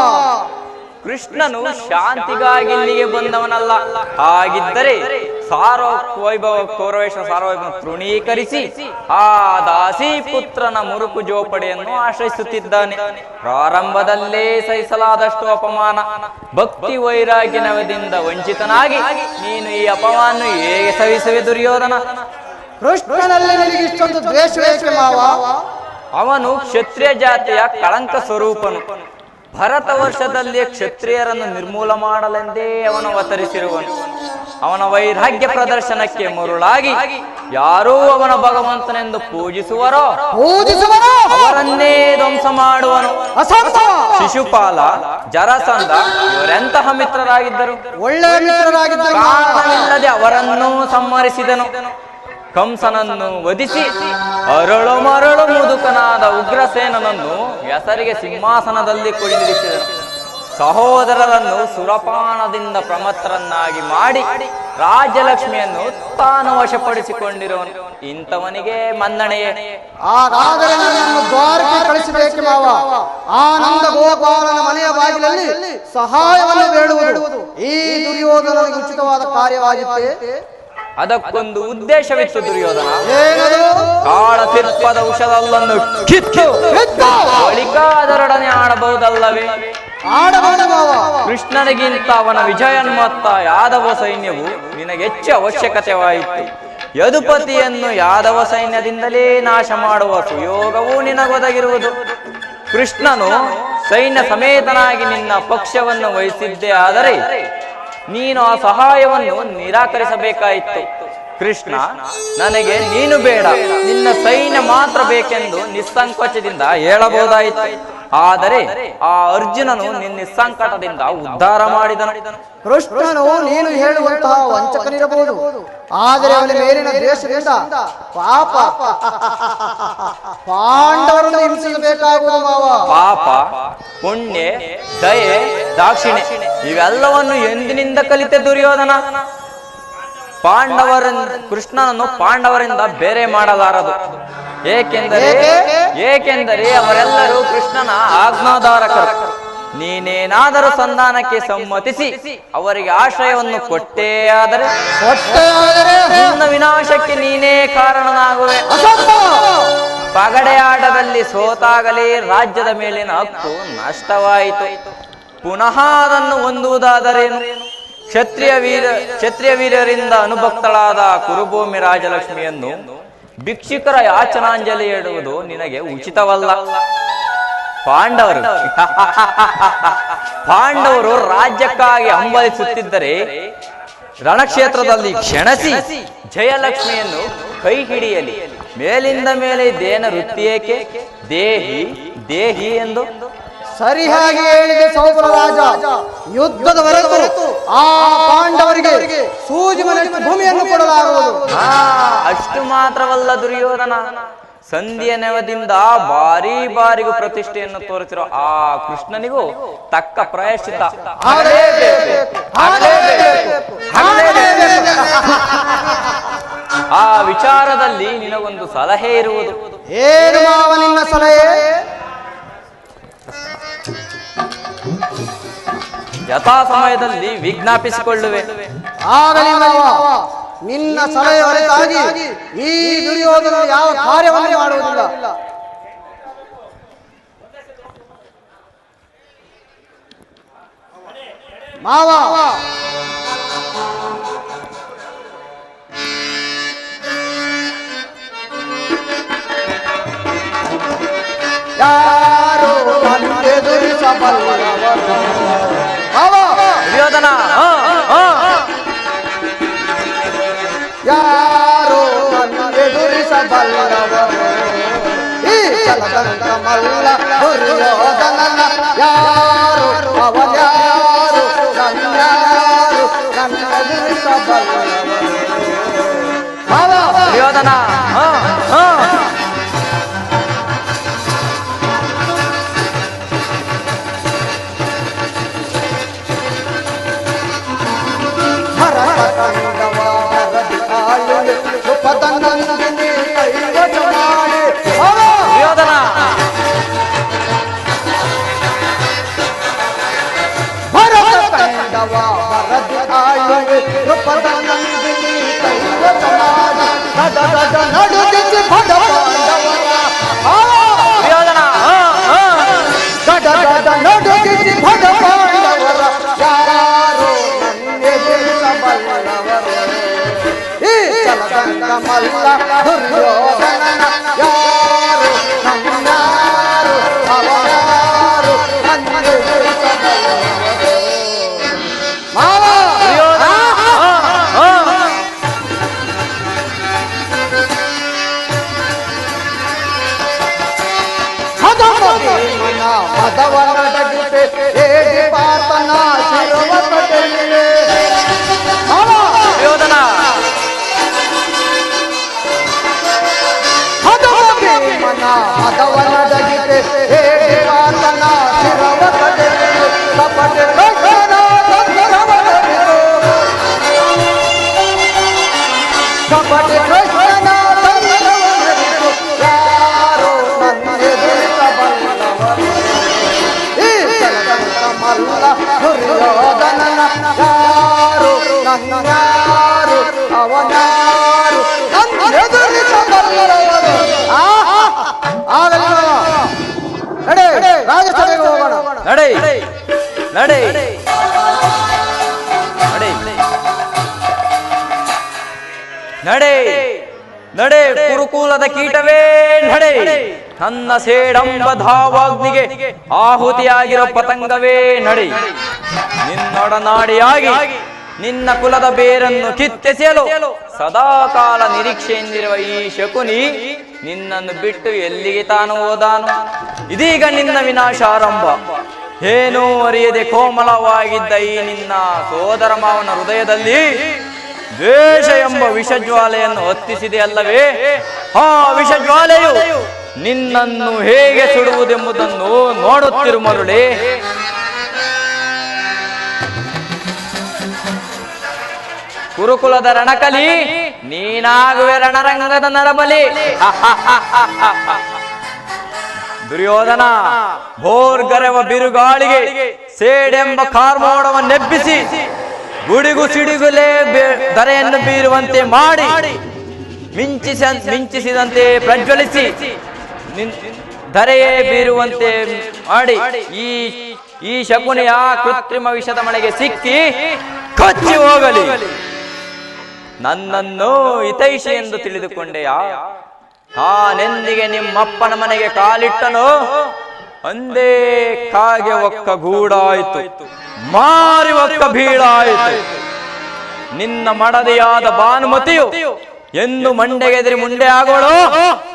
ಕೃಷ್ಣನು ಶಾಂತಿಗಾಗಿ ಇಲ್ಲಿಗೆ ಬಂದವನಲ್ಲ. ಹಾಗಿದ್ದರೆ ವೈಭವ ಕೌರವೇಶ್ವರ ಸಾರ್ವಭೌಮ ತೃಣೀಕರಿಸಿ ಆ ದಾಸಿ ಪುತ್ರನ ಮುರುಕು ಜೋಪಡಿಯನ್ನು ಆಶ್ರಯಿಸುತ್ತಿದ್ದಾನೆ. ಪ್ರಾರಂಭದಲ್ಲೇ ಸಹಿಸಲಾದಷ್ಟು ಅಪಮಾನ, ಭಕ್ತಿ ವೈರಾಗ್ಯನವದಿಂದ ವಂಚಿತನಾಗಿ ನೀನು ಈ ಅಪಮಾನ ಹೇಗೆ ಸಹಿಸುವೆ ದುರ್ಯೋಧನ? ಕೃಷ್ಣನಲ್ಲಿ ನಿನಗೆ ಇಷ್ಟೊಂದು ದ್ವೇಷವೇಕೆ ಮಾವ? ಅವನು ಕ್ಷತ್ರಿಯ ಜಾತಿಯ ಕಳಂಕ ಸ್ವರೂಪನು. ಭರತ ವರ್ಷದಲ್ಲಿ ಕ್ಷತ್ರಿಯರನ್ನು ನಿರ್ಮೂಲ ಮಾಡಲೆಂದೇ ಅವನು ಅವತರಿಸಿರುವನು. ಅವನ ವೈರಾಗ್ಯ ಪ್ರದರ್ಶನಕ್ಕೆ ಮರುಳಾಗಿ ಯಾರೂ ಅವನ ಭಗವಂತನೆಂದು ಪೂಜಿಸುವರೋ ಅವರನ್ನೇ ಧ್ವಂಸ ಮಾಡುವನು. ಶಿಶುಪಾಲ, ಜರಸಂಧ ಇವರೆಂತಹ ಮಿತ್ರರಾಗಿದ್ದರು? ಒಳ್ಳೆಯ ಮಿತ್ರರಾಗಿದ್ದರು. ಕಾರಣವಿಲ್ಲದೆ ಅವರನ್ನೂ ಸಂಹರಿಸಿದನು. ಕಂಸನನ್ನು ವಧಿಸಿ ಅರಳು ಮರಳು ಮುದುಕನಾದ ಉಗ್ರಸೇನನನ್ನು ಹೆಸರಿಗೆ ಸಿಂಹಾಸನದಲ್ಲಿ ಕುಳ್ಳಿರಿಸಿದನು. ಸಹೋದರರನ್ನು ಸುರಪಾನದಿಂದ ಪ್ರಮತ್ತರನ್ನಾಗಿ ಮಾಡಿ ರಾಜ್ಯಲಕ್ಷ್ಮಿಯನ್ನು ತಾನು ವಶಪಡಿಸಿಕೊಂಡಿರುವನು. ಇಂಥವನಿಗೆ ಮನ್ನಣೆಯೇ. ಹಾಗಾದರೆ ನನ್ನನ್ನು ದ್ವಾರಕ್ಕೆ ಕಳಿಸಬೇಕು ಮಾವ. ಆನಂದ ಗೋಪಾಲನ ಮನೆಯ ಬಾಗಿಲಲ್ಲಿ ಸಹಾಯವನ್ನು ಬೇಡುವುದು ಈ ದುರ್ಯೋಧನನಿಗೆ ಉಚಿತವಾದ ಕಾರ್ಯವಾಗಿತ್ತೆ. ಅದಕ್ಕೊಂದು ಉದ್ದೇಶವಿತ್ತು ದುರ್ಯೋಧನ. ಏನದು? ಕಾಳತಿರ್ಪದ ಔಷಧವನ್ನು ಕಿತ್ತು ಬಳಿಕ ಅದರೊಡನೆ ಆಡಬಹುದಲ್ಲವೇ? ಆಡಬಹುದು ಮಾವ. ಕೃಷ್ಣನಿಗಿಂತ ಅವನ ವಿಜಯೋನ್ಮತ್ತ ಯಾದವ ಸೈನ್ಯವು ನಿನಗೆ ಹೆಚ್ಚು ಅವಶ್ಯಕತೆವಾಯಿತು. ಯದುಪತಿಯನ್ನು ಯಾದವ ಸೈನ್ಯದಿಂದಲೇ ನಾಶ ಮಾಡುವ ಸುಯೋಗವೂ ನಿನಗೊದಗಿರುವುದು. ಕೃಷ್ಣನು ಸೈನ್ಯ ಸಮೇತನಾಗಿ ನಿನ್ನ ಪಕ್ಷವನ್ನು ವಹಿಸಿದ್ದೇ ಆದರೆ ನೀನು ಆ ಸಹಾಯವನ್ನು ನಿರಾಕರಿಸಬೇಕಾಯಿತು. ಕೃಷ್ಣ, ನನಗೆ ನೀನು ಬೇಡ, ನಿನ್ನ ಸೈನ್ಯ ಮಾತ್ರ ಬೇಕೆಂದು ನಿಸ್ಸಂಕೋಚದಿಂದ ಹೇಳಬಹುದಾಯಿತು. ಆದರೆ ಆ ಅರ್ಜುನನು ನಿನ್ನ ನಿಸ್ಸಂಕಟದಿಂದ ಉದ್ಧಾರ ಮಾಡಿದನು. ಕೃಷ್ಣನು ನೀನು ಹೇಳುವಂತಹ ವಂಚಕನಿರಬಹುದು, ಆದರೆ ಅವನ ಮೇಲಿನ ದ್ವೇಷದಿಂದ ಪಾಪ ಪಾಂಡವರನ್ನು ಹಿಂಸಿಸಬೇಕಾಗುವುದು ಮಾವ. ಪಾಪ, ಪುಣ್ಯ, ದಯೆ, ದಾಕ್ಷಿಣ್ಯ ಇವೆಲ್ಲವನ್ನು ಎಂದಿನಿಂದ ಕಲಿತೆ ದುರ್ಯೋಧನ. ಕೃಷ್ಣನನ್ನು ಪಾಂಡವರಿಂದ ಬೇರೆ ಮಾಡಲಾರದು. ಏಕೆಂದರೆ ಅವರೆಲ್ಲರೂ ಕೃಷ್ಣನ ಆಜ್ಞಾಧಾರಕರು. ನೀನೇನಾದರೂ ಸಂಧಾನಕ್ಕೆ ಸಮ್ಮತಿಸಿ ಅವರಿಗೆ ಆಶ್ರಯವನ್ನು ಕೊಟ್ಟೇ ಆದರೆ ನಿನ್ನ ವಿನಾಶಕ್ಕೆ ನೀನೇ ಕಾರಣನಾಗುವೆ. ಪಗಡೆ ಆಟದಲ್ಲಿ ಸೋತಾಗಲೇ ರಾಜ್ಯದ ಮೇಲಿನ ಹಕ್ಕು ನಷ್ಟವಾಯಿತು. ಪುನಃ ಅದನ್ನು ಹೊಂದುವುದಾದರೇನು? ಕ್ಷತ್ರಿಯ ವೀರರಿಂದ ಅನುಭಕ್ತಳಾದ ಕುರುಭೂಮಿ ರಾಜಲಕ್ಷ್ಮಿಯನ್ನು ಭಿಕ್ಷುಕರ ಯಾಚನಾಂಜಲಿ ಇಡುವುದು ನಿನಗೆ ಉಚಿತವಲ್ಲ. ಪಾಂಡವರು ರಾಜ್ಯಕ್ಕಾಗಿ ಹಂಬಲಿಸುತ್ತಿದ್ದರೆ ರಣಕ್ಷೇತ್ರದಲ್ಲಿ ಕ್ಷಣಿಸಿ ಜಯಲಕ್ಷ್ಮಿಯನ್ನು ಕೈ ಹಿಡಿಯಲಿ. ಮೇಲಿಂದ ಮೇಲೆ ದೇನ ವೃತ್ತಿಯೇಕೆ ದೇಹಿ ದೇಹಿ ಎಂದು ಸರಿಯಾಗಿ ಹೇಳಿದೆ ಸೌಭರ ರಾಜ. ಯುದ್ಧದ ಹೊರತು ಆ ಪಾಂಡವರಿಗೆ ಸೂಜಿ ಮನೆಯಷ್ಟು ಭೂಮಿಯನ್ನು ಕೊಡಲಾಗುವುದು. ಅಷ್ಟು ಮಾತ್ರವಲ್ಲ ದುರ್ಯೋಧನ, ಸಂಧಿಯ ನೆವದಿಂದ ಬಾರಿಗೂ ಪ್ರತಿಷ್ಠೆಯನ್ನು ತೋರಿಸಿರೋ ಆ ಕೃಷ್ಣನಿಗೂ ತಕ್ಕ ಪ್ರಾಯಶ್ಚಿತ್ತ ಆ ವಿಚಾರದಲ್ಲಿ ನಿನಗೊಂದು ಸಲಹೆ ಇರುವುದು. ಏನು ಮಾವ ನಿನ್ನ ಸಲಹೆ? ಯಥಾ ಸಮಯದಲ್ಲಿ ವಿಜ್ಞಾಪಿಸಿಕೊಳ್ಳುವೆ. ಆಗಲಿ ಮಾವ, ನಿನ್ನ ಸಲಹೆ ಹೊರತಾಗಿ ಈ ದುರ್ಯೋಧನ ಯಾವ ಕಾರ್ಯವನ್ನು ಮಾಡುವುದಿಲ್ಲ. ಮಾವ ಯಾರು ಎದುರಿಸಬಲ್ಲವರು ದುರ್ಯೋಧನ, ಯಾರು ಎದುರಿಸಬಲ್ಲವರು ಈ ಚಲದಂತ ಮಲ್ಲ ದುರ್ಯೋಧನನ ಯಾರು ಅವನ್ಯಾರು ನನ್ಯಾರು ನನ್ನ ಎದುರಿಸಬಲ್ಲವರು. ದುರ್ಯೋಧನ, ಮಲ್ಲ ದುರ್ಯೋಧನನ ಯಾರು ನನ್ನಾರು ಅವನಾರು ನನ್ನ ಎದುರಿಸಬಲ್ಲವರು. ಮಾವ ಮದವನಡಗಿತೆ ಹೇಗೆ ಪಾತನ ಶಿರವ ಕಟಲಿವೆ. ದುರ್ಯೋಧನ, ಮದವನಡಗಿತೆ ಹೇಗೆ ಪಾತನ ಶಿರವ ಕಟಲಿವೆ. ಕಪಟ ಕೃಷ್ಣನ ತಂತ್ರವನರಿತು, ಕಪಟ ಕೃಷ್ಣನ ತಂತ್ರವನರಿತು ಯಾರು ನನ್ನ ಎದುರಿಸಬಲ್ಲವರು. ಈ ಚಲದಂತ ಮಲ್ಲ ದುರ್ಯೋಧನನ ಯಾರು ನನ್ಯಾರು ಅವನಾರು ನನ್ನ ಎದುರಿಸಬಲ್ಲವರು. ಆಗಲಿ ನಡೆ, ರಾಜಸಭೆಗೆ ಹೋಗೋಣ. ನಡೆ ನಡೆ ನಡೆ ನಡೆ ಕುರುಕುಲದ ಕೀಟವೇ ನಡೆ. ನನ್ನ ಸೇಡಂಬ ಧಾವಾಗ್ನಿಗೆ ಆಹುತಿಯಾಗಿರೋ ಪತಂಗವೇ ನಡೆ. ನಿನ್ನೊಡನಾಡಿಯಾಗಿ ನಿನ್ನ ಕುಲದ ಬೇರನ್ನು ಕಿತ್ತೆಸೆಯಲು ಸದಾಕಾಲ ನಿರೀಕ್ಷೆಯಿಂದಿರುವ ಈ ಶಕುನಿ ನಿನ್ನನ್ನು ಬಿಟ್ಟು ಎಲ್ಲಿಗೆ ತಾನು ಹೋದಾನು? ಇದೀಗ ನಿನ್ನ ವಿನಾಶ ಆರಂಭ. ಏನೂ ಅರಿಯದೆ ಕೋಮಲವಾಗಿದ್ದ ಈ ನಿನ್ನ ಸೋದರ ಮಾವನ ಹೃದಯದಲ್ಲಿ ದ್ವೇಷ ಎಂಬ ವಿಷಜ್ವಾಲೆಯನ್ನು ಹೊತ್ತಿಸಿದೆ ಅಲ್ಲವೇ? ಆ ವಿಷಜ್ವಾಲೆಯು ನಿನ್ನನ್ನು ಹೇಗೆ ಸುಡುವುದೆಂಬುದನ್ನು ನೋಡುತ್ತಿರು ಮರುಳೇ. ಕುರುಕುಲದ ರಣಕಲಿ, ನೀನಾಗುವೆ ರಣರಂಗದ ನರಬಲಿ. ದುರ್ಯೋಧನ ಭೋರ್ಗರೆವ ಬಿರುಗಾಳಿಗೆ ಸೇಡೆಂಬ ಕಾರ್ಮೋಡವನ್ನೆಬ್ಬಿಸಿ ಗುಡಿಗು ಸಿಡಿಗುಲೇ ಧರೆಯನ್ನು ಬೀರುವಂತೆ ಮಾಡಿ ಮಿಂಚಿಸಿದಂತೆ ಪ್ರಜ್ವಲಿಸಿ ಧರೆಯೇ ಬೀರುವಂತೆ ಮಾಡಿ ಈ ಶಕುನಿಯ ಕೃತ್ರಿಮ ವಿಷದ ಮಳೆಗೆ ಸಿಕ್ಕಿ ಕೊಚ್ಚಿ ಹೋಗಲಿ. ನನ್ನನ್ನು ಹಿತೈಷಿ ಎಂದು ತಿಳಿದುಕೊಂಡೆಯಾ? ನಾನೆಂದಿಗೆ ನಿಮ್ಮಪ್ಪನ ಮನೆಗೆ ಕಾಲಿಟ್ಟನು ಅಂದೇ ಕಾಗೆ ಒಕ್ಕ ಗೂಡಾಯಿತು, ಮಾರಿ ಒಕ್ಕ ಬೀಳಾಯಿತು. ನಿನ್ನ ಮಡದಿಯಾದ ಭಾನುಮತಿಯು ಎಂದು ಮಂಡೆಗೆದರಿ ಮುಂಡೆ ಆಗೋಳು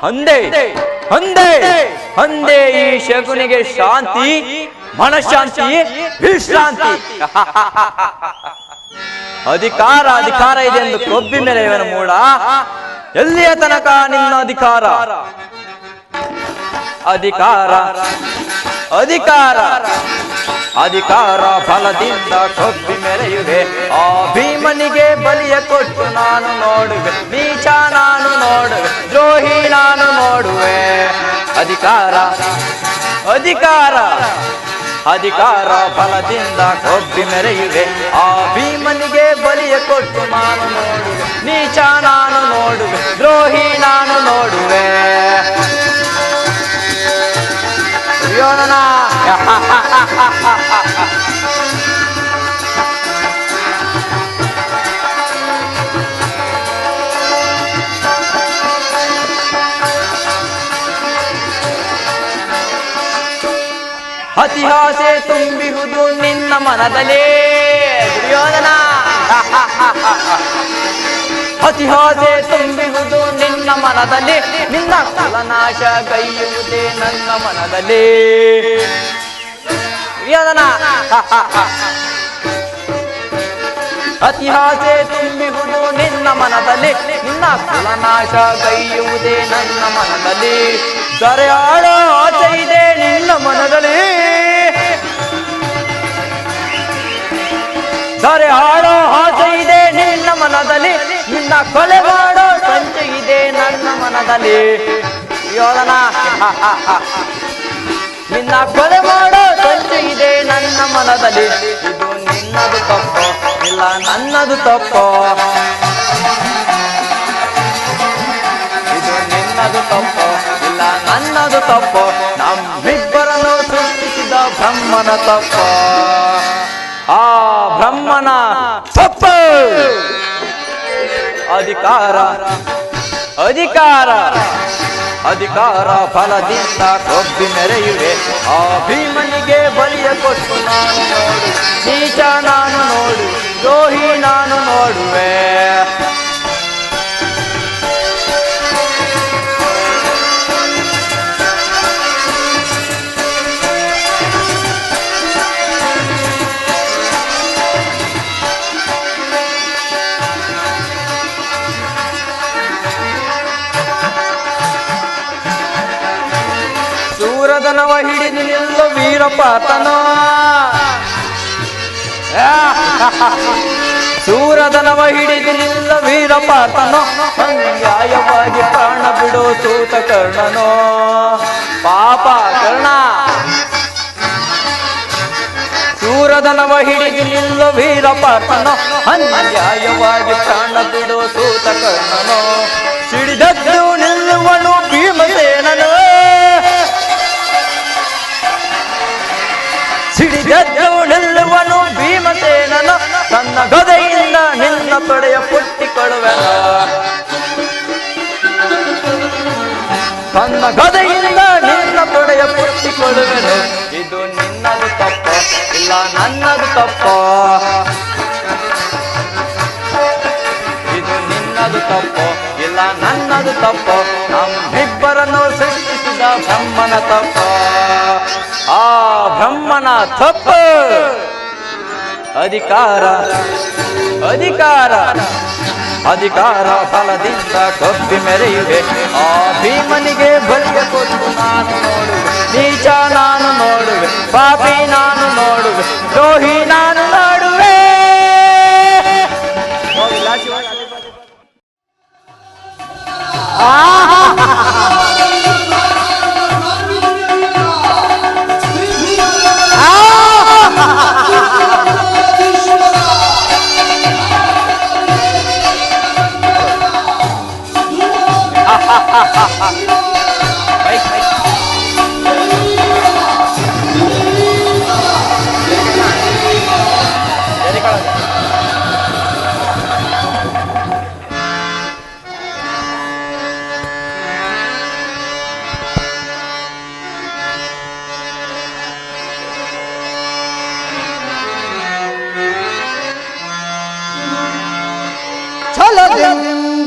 ಅಂದೇ ಅಂದೇ ಅಂದೇ ಈ ಶಕುನಿಗೆ ಶಾಂತಿ, ಮನಃಶಾಂತಿ, ವಿಶ್ರಾಂತಿ. ಅಧಿಕಾರ ಇದೆ ಎಂದು ಕೊಬ್ಬಿ ಮೇಲೆ ಇವನ ಮೂಡ. ಎಲ್ಲಿಯ ತನಕ ನಿನ್ನ ಅಧಿಕಾರ? ಅಧಿಕಾರ ಅಧಿಕಾರ ಅಧಿಕಾರ ಫಲದಿಂದ ಕೊಬ್ಬಿ ಮೆರೆಯುವೆ. ಆ ಭೀಮನಿಗೆ ಬಲಿಯ ಕೊಟ್ಟು ನಾನು ನೋಡುವೆ, ನೀಚ ನಾನು ನೋಡುವೆ, ದ್ರೋಹಿ ನಾನು ನೋಡುವೆ. ಅಧಿಕಾರ ಅಧಿಕಾರ ಅಧಿಕಾರ ಫಲದಿಂದ ಕೊಬ್ಬಿ ಮೆರೆಯುವೆ. ಆ ಭೀಮನಿಗೆ ಬಲಿಯ ಕೊಟ್ಟು ನಾನು ನೋಡುವೆ, ನೀಚ ನಾನು ನೋಡುವೆ, ದ್ರೋಹಿ ನಾನು ನೋಡುವೆ. ದುರ್ಯೋಧನ ಅತಿಹಾಸೆ ತುಂಬಿರುವುದು ನಿನ್ನ ಮನದಲ್ಲಿ. ದುರ್ಯೋಧನ ಅತಿಹಾಸೆ ತುಂಬಿರುವುದು ನಿನ್ನ ಮನದಲ್ಲಿ, ನಿನ್ನ ಕುಲನಾಶ ಗೈಯುವುದೇ ನನ್ನ ಮನದಲ್ಲಿ. ದುರ್ಯೋಧನ ಅತಿಹಾಸೆ ತುಂಬಿರುವುದು ನಿನ್ನ ಮನದಲ್ಲಿ, ನಿನ್ನ ಕುಲನಾಶ ಗೈಯುವುದೇ ನನ್ನ ಮನದಲ್ಲಿ. ದರೆಯಾಳೋ ಆಸೆ ಇದೆ ನಿನ್ನ ಮನದಲ್ಲಿ, ದರೆ ಆಡೋ ಆಸೆ ಇದೆ ನಿನ್ನ ಮನದಲ್ಲಿ, ನಿನ್ನ ಕೊಲೆ ಮಾಡೋ ಸಂಚೆ ಇದೆ ನನ್ನ ಮನದಲ್ಲಿ. ಯೋಧನ ನಿನ್ನ ಕೊಲೆ ಮಾಡೋ ಸಂಚೆ ಇದೆ ನನ್ನ ಮನದಲ್ಲಿ. ಇದು ನಿನ್ನದು ತಪ್ಪೋ ಇಲ್ಲ ನನ್ನದು ತಪ್ಪೋ? ಇದು ನಿನ್ನದು ತಪ್ಪೋ ಇಲ್ಲ ನನ್ನದು ತಪ್ಪೋ? ನಮ್ಮಿಬ್ಬರನ್ನು ಸೃಷ್ಟಿಸಿದ ಬ್ರಹ್ಮನ ತಪ್ಪೋ? ಆ ಬ್ರಹ್ಮನ ತಪ್ಪು. ಅಧಿಕಾರ ಅಧಿಕಾರ ಅಧಿಕಾರ ಫಲದಿಂದ ಕೊಬ್ಬಿ ಮೆರೆಯುವೆ. ಆ ಭೀಮನಿಗೆ ಬಲಿಯ ಕೊಟ್ಟು ನಾನು ನೋಡು, ನೀಚ ನಾನು ನೋಡು, ದ್ರೋಹಿ ನಾನು ನೋಡುವೆ. ಸೂರದನವ ಹಿಡಿದು ನಿಲ್ಲು ವೀರಪಾತನೋ, ಸೂರದನವ ಹಿಡಿದು ನಿಲ್ಲ ವೀರಪಾತನೋ, ಅನ್ಯಾಯವಾಗಿ ಪ್ರಾಣ ಬಿಡೋ ಸೂತ ಕರ್ಣನೋ. ಪಾಪ ಕರ್ಣ ಸೂರದನವ ಹಿಡಿದು ನಿಲ್ಲ ವೀರಪಾತನೋ, ಅನ್ಯಾಯವಾಗಿ ಪ್ರಾಣ ಬಿಡೋ ಸೂತ ಕರ್ಣನೋ. ಸಿಡಿದದ್ದು ನಿಲ್ಲುವನು ಭೀಮಸೇನನು, ಸಿಡಿದದ್ದು ನಿಲ್ಲುವನು ಭೀಮಸೇನನು. ತನ್ನ ಗದೆಯಿಂದ ನಿನ್ನ ತೊಡೆಯ ಪುಟ್ಟಿಕೊಳ್ಳುವೆನು, ತನ್ನ ಗದೆಯಿಂದ ನಿನ್ನ ತೊಡೆಯ ಪುಟ್ಟಿಕೊಳ್ಳುವೆನು. ಇದು ನಿನ್ನದು ತಪ್ಪೋ ಇಲ್ಲ ನನ್ನದು ತಪ್ಪೋ? ಇದು ನಿನ್ನದು ತಪ್ಪೋ ಇಲ್ಲ ನನ್ನದು ತಪ್ಪೋ? ನಮ್ಮಿಬ್ಬರನ್ನು ಸೃಷ್ಟಿಸಿದ ಬ್ರಹ್ಮನ ತಪ್ಪೋ? ಆ ಬ್ರಹ್ಮನ ತಪ್ಪು. ಅಧಿಕಾರ ಅಧಿಕಾರ ಅಧಿಕಾರ ಫಲದಿಂದ ಕಪ್ಪಿ ಮೆರೆಯುವೆ. ಆ ಭೀಮನಿಗೆ ಬಲಿಗೆ ಕೊಟ್ಟು ನಾನು ನೋಡುವೆ, ನೀಚ ನಾನು ನೋಡುವೆ, ಪಾಪಿ ನಾನು ನೋಡುವೆ, ದ್ರೋಹಿ ನಾನು ನೋಡುವೆ.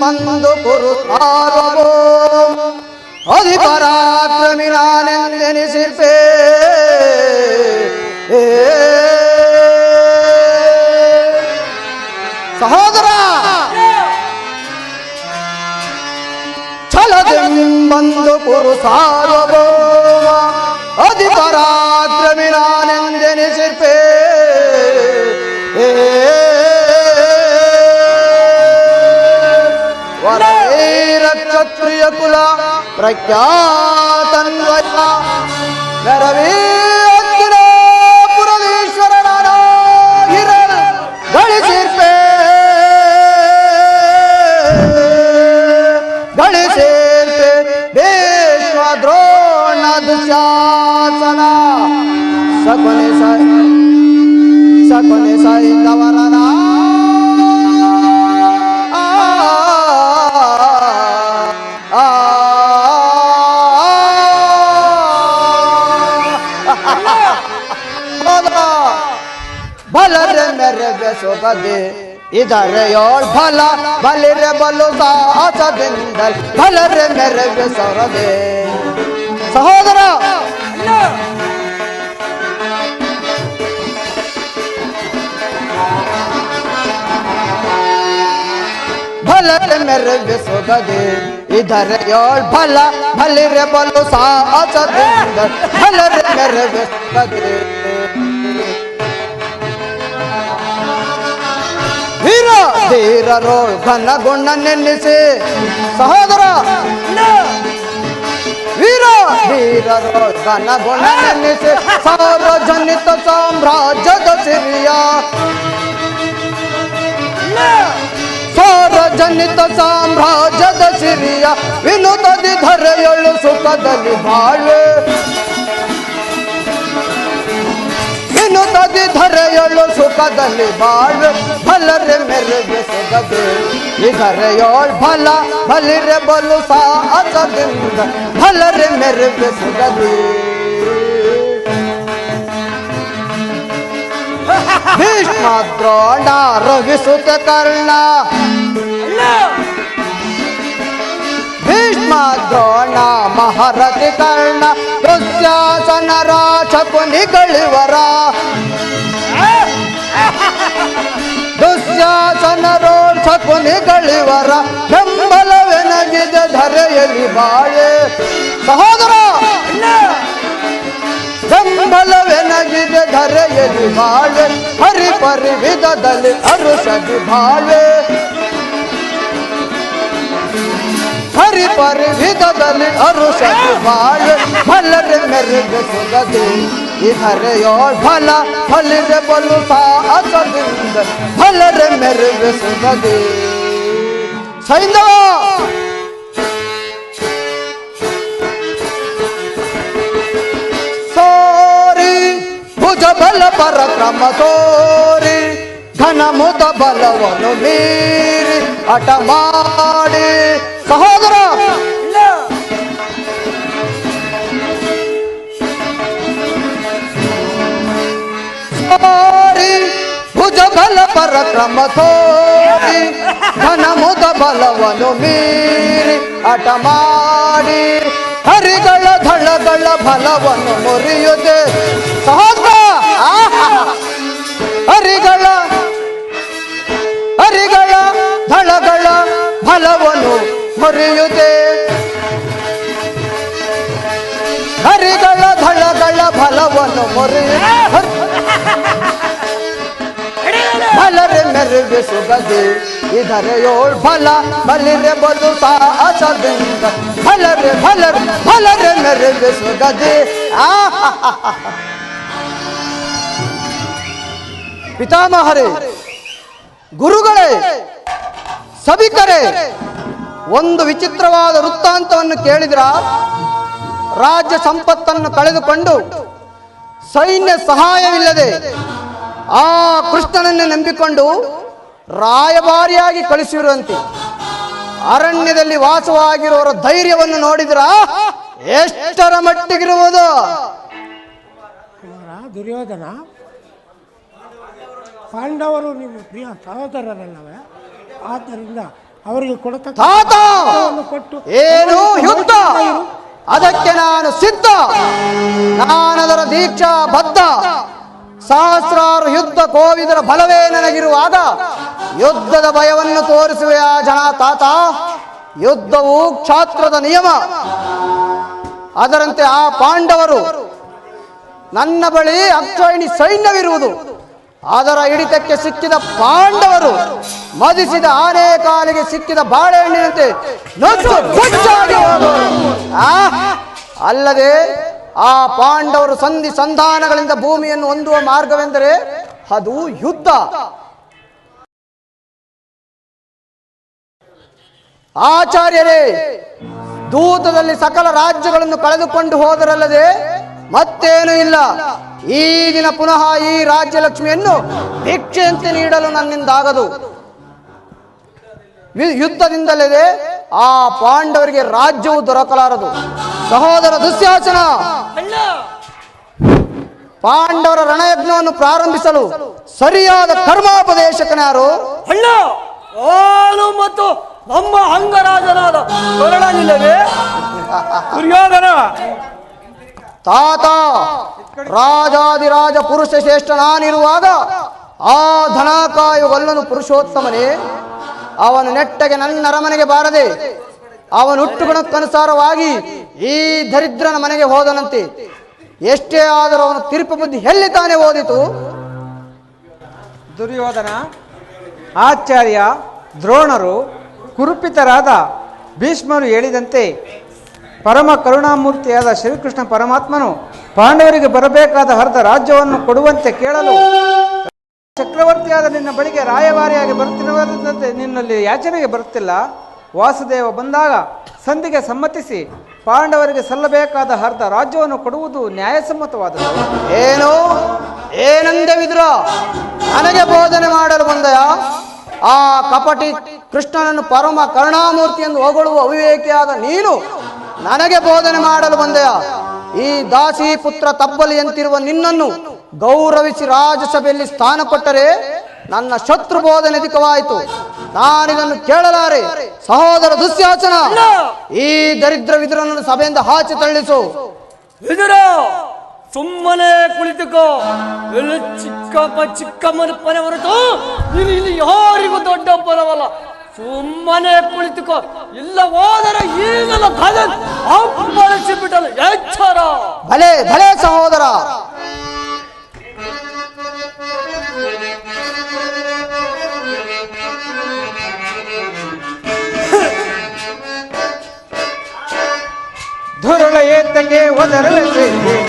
ಬಂದು ಕುರು ಸಾರ್ವಭೌಮ ಅಧಿಪರಾಕ್ರಮಿ ನಾನೆಂದೆನಿಸಿರ್ಪೇ. ಸಹೋದರ ಛಲದೆಂಬಂದು ಕುರು ಸಾರ್ವಭೌಮ ಅಧಿಪರಾಕ್ರಮಿ ನಾನೆಂದೆನಿಸಿರ್ಪೇ. ಕ್ಷತ್ರಿಯ ಕುಲ ಪ್ರಖ್ಯಾತನ್ವಯ ನರವೀರ ಪುರವೀಶ್ವರನಾಗಿರಲು ಗಳಿಸಿರ್ಪೇ. ಗಳಿಸಿರ್ಪೆ ಭೀಷ್ಮ ದ್ರೋಣ ದುಶ್ಯಾಸನ ಸಕೊನೆ ಸೈಂಧವರನ ಭಲರೆ ಮೆರವೆ ಸೊಗದೆ ಇದರೆಯೋಳ್ ಫಲ ಬಲಿರೆ ಬಲು ಸಾಸದಿಂದ ಭಲರೆ ಮೆರವೆ ಸೊರದೆ. ಸಹೋದರ ಭಲರೆ ಮೆರವೆ ಸೊಗದೆ ಇದರೆಯೋಳ್ ಫಲ ಬಲಿರೆ ಬಲು ಸಾಸದಿಂದ ಭಲರೆ ಮೆರವೆ ಸೊಗದೆ. ವೀರ ಧೀರರೋಳ್ ಘನಗುಣ ನೆನ್ನಿಸಿ. ಸಹೋದರ ವೀರ ಧೀರರೋಳ್ ಘನಗುಣ ನೆನ್ನಿಸಿ ಸಾರ್ವಜನಿತ ಸಾಮ್ರಾಜ್ಯದ ಸಿರಿಯ. ಸಾರ್ವಜನಿತ ಸಾಮ್ರಾಜ್ಯದ ಸಿರಿಯ ವಿನುತದಿ ಧರೆಯಳು ಸುಖದಲ್ಲಿ ಬಾಳೆ. ವಿನುತದಿ ಧರೆಯಳು ಸುಖದಲ್ಲಿ ಬಾಳ್ವೆ ಭಲರೆ ಮೆರವೆ ಸೊಗದೆ ಇದರೆಯೋಳ್ ಫಲ ಬಲಿರೆ ಬಲು ಸಾಸದಿಂದ ಭಲರೆ ಮೆರವೆ ಸೊಗದೆ. ಭೀಷ್ಮ ದ್ರೋಣ ರವಿಸುತ ಕರ್ಣ ಭೀಷ್ಮ ದ್ರೋಣ ಮಹಾರಥಿ ಕರ್ಣ ದುಶ್ಯಾಸನ ರಾಜಕುನಿಗಳಿವರ. ದುಶ್ಯಾಸನ ರಾಜಕುನಿಗಳಿವರ ಬೆಂಬಲವೆನಗಿದೆ ಧರೆಯಲ್ಲಿ ಬಾಳೆ. ಸಹೋದರ ಬೆಂಬಲವೆನಗಿದೆ ಧರೆಯಲ್ಲಿ ಬಾಳೆ ಹರಿಪರಿ ವಿಧದಲ್ಲಿ ಅರುಷದಿ ಬಾಳೆ. ಹರಿಪರಿ ವಿಧದಲ್ಲಿ ಅರುಷದಿ ಬಾಳೆ ಭಲರೆ ಮೆರವೆ ಸೊಗದೆ ಇದರೆಯೋಳ್ ಫಲ ಬಲಿರೆ ಬಲು ಸಾಸದಿಂದ ಭಲರೆ ಮೆರವೆ ಸೊಗದೆ. ಸೈಂಧವ ಸೋರಿ ಭುಜ ಬಲ ಪರಕ್ರಮ ತೋರಿ ಘನ ಮುದ ಬಲವನ್ನು ಮೀರಿ ಹಠ ಮಾಡಿ. ಸಹೋದರ ಸೋರಿ ಭುಜ ಬಲ ಪರಕ್ರಮ ತೋರಿ ಘನ ಮುದ ಬಲವನ್ನು ಮೀರಿ ಹಠ ಮಾಡಿ ಹರಿಗಳ ಧಳಗಳ ಬಲವನ್ನು ಮುರಿಯುತ್ತೆ. ಸಹೋದರ ಹರಿಗಳ ಧಳಗಳ ಮುರಿಯುತ್ತೆ ಹರಿಗಳ ಧಳಗಳ ಫಲವನ್ನು ಬಲರೆ ಮೆರುಗೆ ಸುಗದೆ ಇದರೆಯೋಳ್ ಫಲ ಬಲಿರೆ ಬಲು ಸಾಸದಿಂದ ಬಲರೆ ಮೆರುಗೆ ಸುಗದೆ ಪಿತಾಮಹರೇ, ಗುರುಗಳೇ, ಸಭಿಕರೇ, ಒಂದು ವಿಚಿತ್ರವಾದ ವೃತ್ತಾಂತವನ್ನು ಕೇಳಿದ್ರ? ರಾಜ್ಯ ಸಂಪತ್ತನ್ನು ಕಳೆದುಕೊಂಡು ಸೈನ್ಯ ಸಹಾಯವಿಲ್ಲದೆ ಆ ಕೃಷ್ಣನನ್ನೇ ನಂಬಿಕೊಂಡು ರಾಯಭಾರಿಯಾಗಿ ಕಳಿಸಿರುವಂತೆ ಅರಣ್ಯದಲ್ಲಿ ವಾಸವಾಗಿರುವವರ ಧೈರ್ಯವನ್ನು ನೋಡಿದ್ರ ಎಷ್ಟರ ಮಟ್ಟಿಗಿರುವುದು? ದುರ್ಯೋಧನ, ಪಾಂಡವರು ನಿಮ್ಮ ಪ್ರಿಯ ಸಹೋದರರಲ್ಲವೇ? ಆದ್ದರಿಂದ ಅವರಿಗೆ ಕೊಡತಕ್ಕ ಕೊಟ್ಟು ಏನು ಯುದ್ಧ, ಅದಕ್ಕೆ ನಾನು ಸಿದ್ಧ. ನಾನದರ ದೀಕ್ಷಾ ಬದ್ಧ. ಸಹಸ್ರಾರು ಯುದ್ಧ ಕೋವಿದರ ಬಲವೇ ನನಗಿರುವಾಗ ಯುದ್ಧದ ಭಯವನ್ನು ತೋರಿಸುವೆಯ ಜನ ತಾತ? ಯುದ್ಧವು ಕ್ಷಾತ್ರದ ನಿಯಮ. ಅದರಂತೆ ಆ ಪಾಂಡವರು ನನ್ನ ಬಳಿ ಅಕ್ಷೋಹಿಣಿ ಸೈನ್ಯವಿರುವುದು. ಅದರ ಹಿಡಿತಕ್ಕೆ ಸಿಕ್ಕಿದ ಪಾಂಡವರು ಮದಿಸಿದ ಆನೆ ಕಾಲಿಗೆ ಸಿಕ್ಕಿದ ಬಾಳೆಹಣ್ಣಿನಂತೆ ನೊಂದು ಗುಚ್ಚಾಗಿ ಹೋದರು. ಅಲ್ಲದೆ ಆ ಪಾಂಡವರು ಸಂಧಿ ಸಂಧಾನಗಳಿಂದ ಭೂಮಿಯನ್ನು ಹೊಂದುವ ಮಾರ್ಗವೆಂದರೆ ಅದು ಯುದ್ಧ. ಆಚಾರ್ಯರೇ, ದೂತದಲ್ಲಿ ಸಕಲ ರಾಜ್ಯಗಳನ್ನು ಕಳೆದುಕೊಂಡು ಹೋದರಲ್ಲದೆ ಮತ್ತೇನೂ ಇಲ್ಲ. ಈ ದಿನ ಪುನಃ ಈ ರಾಜ್ಯ ಲಕ್ಷ್ಮಿಯನ್ನು ಭಿಕ್ಷೆಯಂತೆ ನೀಡಲು ನನ್ನಿಂದಾಗದು. ಯುದ್ಧದಿಂದಲೇ ಆ ಪಾಂಡವರಿಗೆ ರಾಜ್ಯವು ದೊರಕಲಾರದು. ಸಹೋದರ ದುಶ್ಯಾಸನ, ಪಾಂಡವರ ರಣಯಜ್ಞವನ್ನು ಪ್ರಾರಂಭಿಸಲು ಸರಿಯಾದ ಕರ್ಮಾಪದೇಶಕನಾರು? ಅಣ್ಣ, ನಾನು ಮತ್ತು ನಮ್ಮ ಅಂಗರಾಜನಾದ ಕೊರಳನಿಲ್ಲವೇ ದುರ್ಯೋಧನ? ತಾತ, ರಾಜಾದಿರಾಜ ಪುರುಷ ಶ್ರೇಷ್ಠ ನಾನಿರುವಾಗ ಆ ಧನಕಾಯುಗಲ್ಲನು ಪುರುಷೋತ್ತಮನೇ, ಅವನು ನೆಟ್ಟಗೆ ನನ್ನ ಅರಮನೆಗೆ ಬಾರದೆ ಅವನು ಹುಟ್ಟುಗುಣಕ್ಕನುಸಾರವಾಗಿ ಈ ದರಿದ್ರನ ಮನೆಗೆ ಹೋದನಂತೆ. ಎಷ್ಟೇ ಆದರೂ ಅವನ ತೀರ್ಪು ಬುದ್ಧಿ ಎಲ್ಲಿ ತಾನೇ ಓದಿತು? ದುರ್ಯೋಧನ, ಆಚಾರ್ಯ ದ್ರೋಣರು, ಕುರುಪಿತರಾದ ಭೀಷ್ಮರು ಹೇಳಿದಂತೆ ಪರಮ ಕರುಣಾಮೂರ್ತಿಯಾದ ಶ್ರೀಕೃಷ್ಣ ಪರಮಾತ್ಮನು ಪಾಂಡವರಿಗೆ ಬರಬೇಕಾದ ಅರ್ಧ ರಾಜ್ಯವನ್ನು ಕೊಡುವಂತೆ ಕೇಳಲು ಚಕ್ರವರ್ತಿಯಾದ ನಿನ್ನ ಬಳಿಗೆ ರಾಯಭಾರಿಯಾಗಿ ಬರುತ್ತಿರುವಂತೆ ನಿನ್ನಲ್ಲಿ ಯಾಚನೆಗೆ ಬರುತ್ತಿಲ್ಲ. ವಾಸುದೇವ ಬಂದಾಗ ಸಂಧಿಗೆ ಸಮ್ಮತಿಸಿ ಪಾಂಡವರಿಗೆ ಸಲ್ಲಬೇಕಾದ ಅರ್ಧ ರಾಜ್ಯವನ್ನು ಕೊಡುವುದು ನ್ಯಾಯಸಮ್ಮತವಾದದ್ದು. ಏನಂದೆ ವಿದುರ? ನನಗೆ ಬೋಧನೆ ಮಾಡಲು ಬಂದಯ? ಆ ಕಪಟಿ ಕೃಷ್ಣನನ್ನು ಪರಮ ಕರುಣಾಮೂರ್ತಿ ಎಂದು ಹೊಗಳುವ ಅವಿವೇಕಿಯಾದ ನೀನು ನನಗೆ ಬೋಧನೆ ಮಾಡಲು ಬಂದೆಯ? ಈ ದಾಸಿ ಪುತ್ರ ತಬ್ಬಲಿಯಂತಿರುವ ನಿನ್ನನ್ನು ಗೌರವಿಸಿ ರಾಜಸಭೆಯಲ್ಲಿ ಸ್ಥಾನ ಕೊಟ್ಟರೆ ನನ್ನ ಶತ್ರು ಬೋಧನೆ ಅಧಿಕವಾಯಿತು. ನಾನಿದನ್ನು ಕೇಳಲಾರೆ. ಸಹೋದರ ದುಶ್ಯಾಸನ, ಈ ದರಿದ್ರ ವಿದುರನನ್ನು ಸಭೆಯಿಂದ ಹಾಚಿ ತಳ್ಳಿಸು. ವಿದುರ, ಸುಮ್ಮನೆ ಕುಳಿತುಕೋ. ಇಲ್ಲಿ ಚಿಕ್ಕಮ್ಮನ ಪನೆ ಹೊರತು ನೀನು ಇಲ್ಲಿ ಯಾರಿಗೂ ದೊಡ್ಡಪ್ಪನವಲ್ಲ. ಸುಮ್ಮನೆ ಕುಳಿತುಕೋ. ಇಲ್ಲ ಹೋದರೆ ಈಗಲ ಬಳಸಿ ಬಿಟ್ಟಲು ಎಚ್ಚರ. ಭಲೆ ಭಲೆ ಸಹೋದರ. ದುರುಳ ಏತಕ್ಕೆ ಒದರವೆಂದ್ರೆ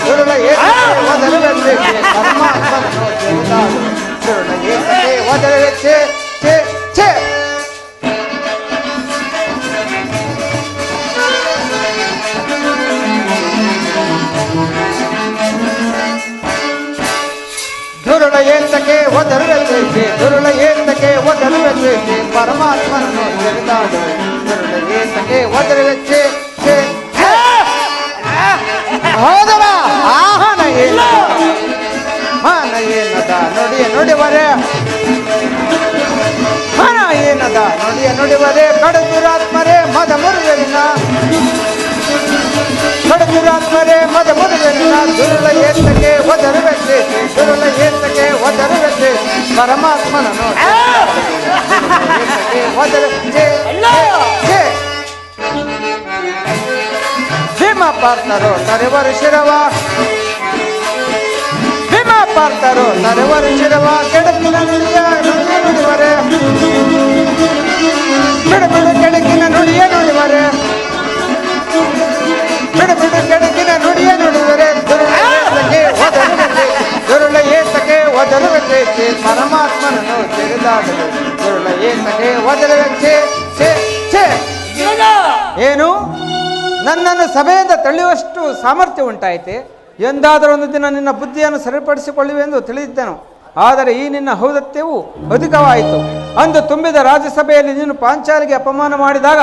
ದುರುಳ ಏತಕ್ಕೆ ಒದರವೆಂದ್ರೆ ಪರಮಾತ್ಮನನ್ನು ದೇವದಾರು. ದುರುಳ ಏತಕ್ಕೆ ಒದರವೆಚ್ಚೆ ಛೇ ಛೇ. ದುರುಳ ಏತಕ್ಕೆ ಒದರವೆಂದ್ರೆ ದುರುಳ ಏತಕ್ಕೆ ಒದರವೆಂದ್ರೆ ಪರಮಾತ್ಮನನ್ನು ದೇವದಾರು. ದುರುಳ ಏತಕ್ಕೆ ಒದರವೆಚ್ಚೆ ಛೇ ಹೋದವ ಆಹನ ಏನದ ನೋಡಿಯ ನುಡಿವರೆ ಹಣ ಏನದ ನೋಡಿಯ ನುಡಿವರೆ ಕಡದುರಾತ್ಮರೇ ಮದ ಮುರುಗರಿನ ಕಡದುರಾತ್ಮರೇ ಮದ ಮುರುಗರಿನ ದುರುಳ ಏತಕ್ಕೆ ಒದರವೆತ್ತೆ ದುರುಳ ಏತಕ್ಕೆ ಒದರವೆತ್ತೆ ಪರಮಾತ್ಮನನ್ನು ಒದರಕ್ಕೆ ಪಾರ್ಥರು ತರುವರು ಶಿರವ ಭೀಮ ಪಾರ್ಥರು ತರುವರು ಶಿರವ ಕೆಡಕಿನ ನುಡಿಯ ನುಡಿವರೆ ಬಿಡು ಬಿಡು ಕೆಡಕಿನ ನುಡಿಯ ನುಡಿವರೆ ಬಿಡು ಬಿಡು ಕೆಡಕಿನ ನುಡಿಯ ನುಡಿವರೆ ದುರುಳ ಏತಕ್ಕೆ ಒದರುವಂತೆ ಪರಮಾತ್ಮನನ್ನು ತೆಗೆದಾಡಲು ದುರುಳ ಏತಕ್ಕೆ ಒದರುವಂತೆ ಏನು ನನ್ನನ್ನು ಸಭೆಯಿಂದ ತಳ್ಳುವಷ್ಟು ಸಾಮರ್ಥ್ಯ ಉಂಟಾಯಿತೆ. ಎಂದಾದರೂ ಒಂದು ದಿನ ನಿನ್ನ ಬುದ್ಧಿಯನ್ನು ಸರಿಪಡಿಸಿಕೊಳ್ಳುವೆ ಎಂದು ತಿಳಿದಿದ್ದೆನು. ಆದರೆ ಈ ನಿನ್ನ ಔದಾತ್ಯವು ಅಧಿಕವಾಯಿತು. ಅಂದು ತುಂಬಿದ ರಾಜ್ಯಸಭೆಯಲ್ಲಿ ನೀನು ಪಾಂಚಾಲಿಗೆ ಅಪಮಾನ ಮಾಡಿದಾಗ,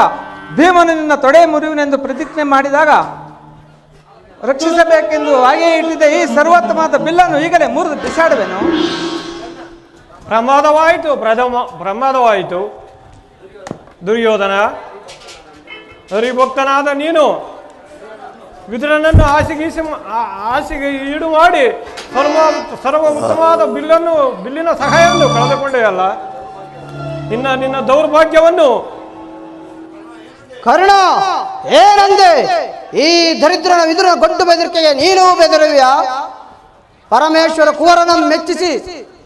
ಭೀಮನು ನಿನ್ನ ತೊಡೆ ಮುರಿವಿನೆಂದು ಪ್ರತಿಜ್ಞೆ ಮಾಡಿದಾಗ ರಕ್ಷಿಸಬೇಕೆಂದು ಹಾಗೆಯೇ ಇಟ್ಟಿದ್ದ ಈ ಸರ್ವೋತ್ತಮವಾದ ಬಿಲ್ಲನ್ನು ಈಗಲೇ ಮುರಿದು ಬಿಸಾಡುವೆನು. ಪ್ರಮಾದವಾಯಿತು ದುರ್ಯೋಧನ. ಹರಿಭಕ್ತನಾದ ನೀನು ವಿದುರನನ್ನು ಹಾಸಿಗೆ ಈಡು ಮಾಡಿ ಸರ್ವೋತ್ತಮವಾದ ಬಿಲ್ಲಿನ ಸಹಾಯವನ್ನು ಕಳೆದುಕೊಂಡೆಯಲ್ಲ. ನಿನ್ನ ದೌರ್ಭಾಗ್ಯವನ್ನು ಕರ್ಣ ಏನಂದೆ? ಈ ದರಿದ್ರನ ವಿದುರನ ಗೊಡ್ಡು ಬೆದರಿಕೆಗೆ ನೀನು ಬೆದರುವಿಯಾ? ಪರಮೇಶ್ವರ ಕುವರನನ್ನು ಮೆಚ್ಚಿಸಿ